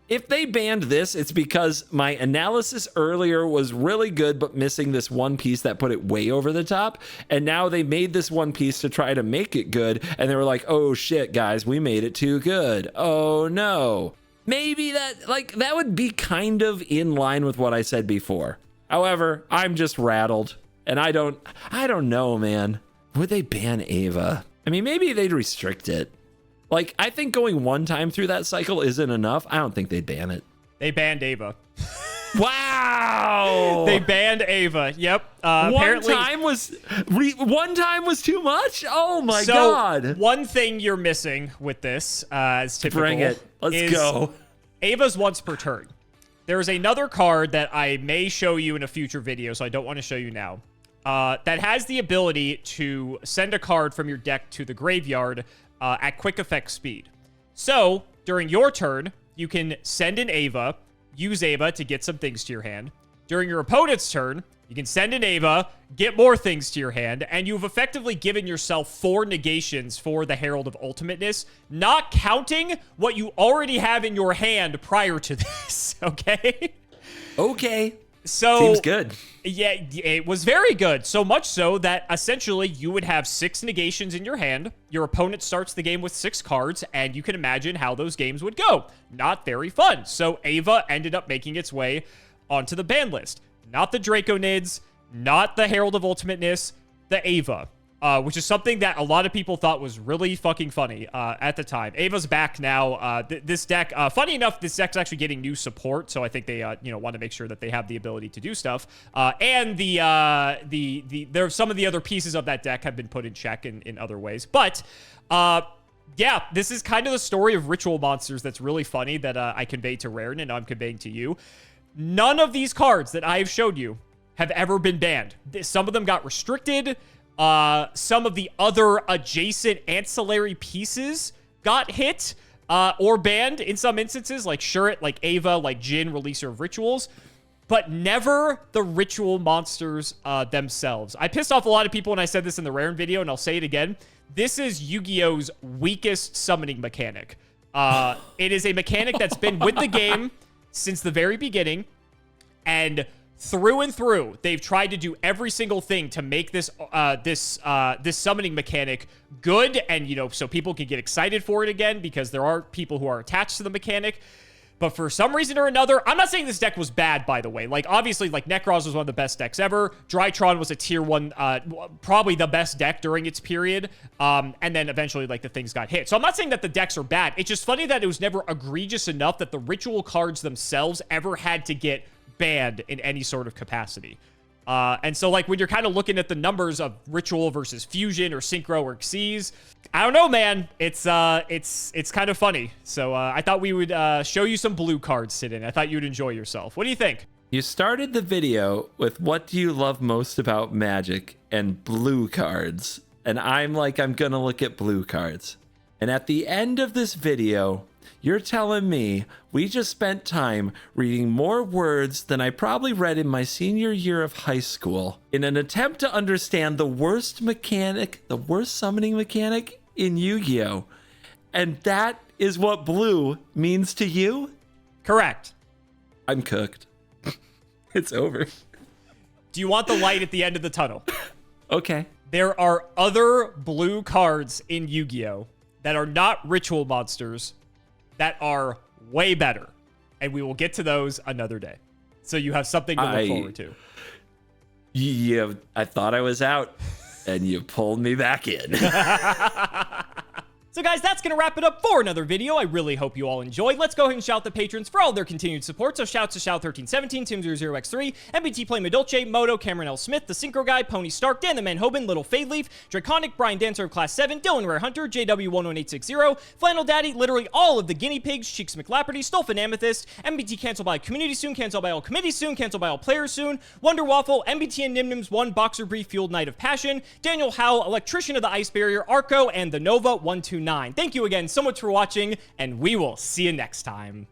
if they banned this, it's because my analysis earlier was really good but missing this one piece that put it way over the top, and now they made this one piece to try to make it good, and they were like, oh shit guys, we made it too good, oh no. maybe that would be kind of in line with what I said before. However, I'm just rattled, and I don't know, man. Would they ban Ava? I mean, maybe they'd restrict it. Like, I think going one time through that cycle isn't enough. I don't think they'd ban it. They banned Ava. Wow. They banned Ava. Yep. One time was too much. Oh my God. One thing you're missing with this, as typical, bring it. Let's go. Ava's once per turn. There is another card that I may show you in a future video, so I don't want to show you now. That has the ability to send a card from your deck to the graveyard at quick effect speed. So during your turn, you can send an Ava, use Ava to get some things to your hand. During your opponent's turn, you can send an Ava, get more things to your hand, and you've effectively given yourself 4 negations for the Herald of Ultimateness, not counting what you already have in your hand prior to this, okay? Okay. So seems good. Yeah, it was very good. So much so that essentially you would have 6 negations in your hand. Your opponent starts the game with 6 cards, and you can imagine how those games would go. Not very fun. So Ava ended up making its way onto the ban list. Not the Draconids, not the Herald of Ultimateness, the Ava. Which is something that a lot of people thought was really fucking funny at the time. Ava's back now. This deck, funny enough, this deck's actually getting new support, so I think they, want to make sure that they have the ability to do stuff. And there some of the other pieces of that deck have been put in check in other ways. But yeah, this is kind of the story of ritual monsters that's really funny that I conveyed to Raren and I'm conveying to you. None of these cards that I've showed you have ever been banned. Some of them got restricted. Some of the other adjacent ancillary pieces got hit or banned in some instances, like Shure, like Ava, like Jin, releaser of rituals, but never the ritual monsters themselves. I pissed off a lot of people when I said this in the Raren video, and I'll say it again. This is Yu-Gi-Oh's weakest summoning mechanic. It is a mechanic that's been with the game since the very beginning, and through and through, they've tried to do every single thing to make this this summoning mechanic good, and so people can get excited for it again, because there are people who are attached to the mechanic. But for some reason or another, I'm not saying this deck was bad, by the way. Like, obviously, like, Nekroz was one of the best decks ever. Drytron was a tier 1, probably the best deck during its period. And then eventually, like, the things got hit. So I'm not saying that the decks are bad. It's just funny that it was never egregious enough that the ritual cards themselves ever had to get banned in any sort of capacity. And so, like, when you're kind of looking at the numbers of ritual versus fusion or synchro or Xyz, I don't know, man. It's kind of funny. So I thought we would show you some blue cards sit in. I thought you'd enjoy yourself. What do you think? You started the video with what do you love most about Magic and blue cards, and I'm like, I'm gonna look at blue cards. And at the end of this video, you're telling me we just spent time reading more words than I probably read in my senior year of high school in an attempt to understand the worst mechanic, the worst summoning mechanic in Yu-Gi-Oh! And that is what blue means to you? Correct. I'm cooked. It's over. Do you want the light at the end of the tunnel? Okay. There are other blue cards in Yu-Gi-Oh! That are not ritual monsters that are way better. And we will get to those another day. So you have something to look forward to. Yeah, I thought I was out, and you pulled me back in. So guys, that's going to wrap it up for another video. I really hope you all enjoyed. Let's go ahead and shout the patrons for all their continued support. So shouts to Shout1317, Tim00x3, MBT Play Medolce, Moto, Cameron L. Smith, The Synchro Guy, Pony Stark, Dan the Man Hoban, Little Fade Leaf, Draconic, Brian Dancer of Class 7, Dylan Rare Hunter, JW11860, Flannel Daddy, literally all of the guinea pigs, Cheeks McLapperty, Stolfin Amethyst, MBT canceled by community soon, canceled by all committees soon, canceled by all players soon, Wonder Waffle, MBT and Nimnims 1, Boxer Brief, Fueled Night of Passion, Daniel Howell, Electrician of the Ice Barrier, Arco, and the Nova 129. Thank you again so much for watching, and we will see you next time.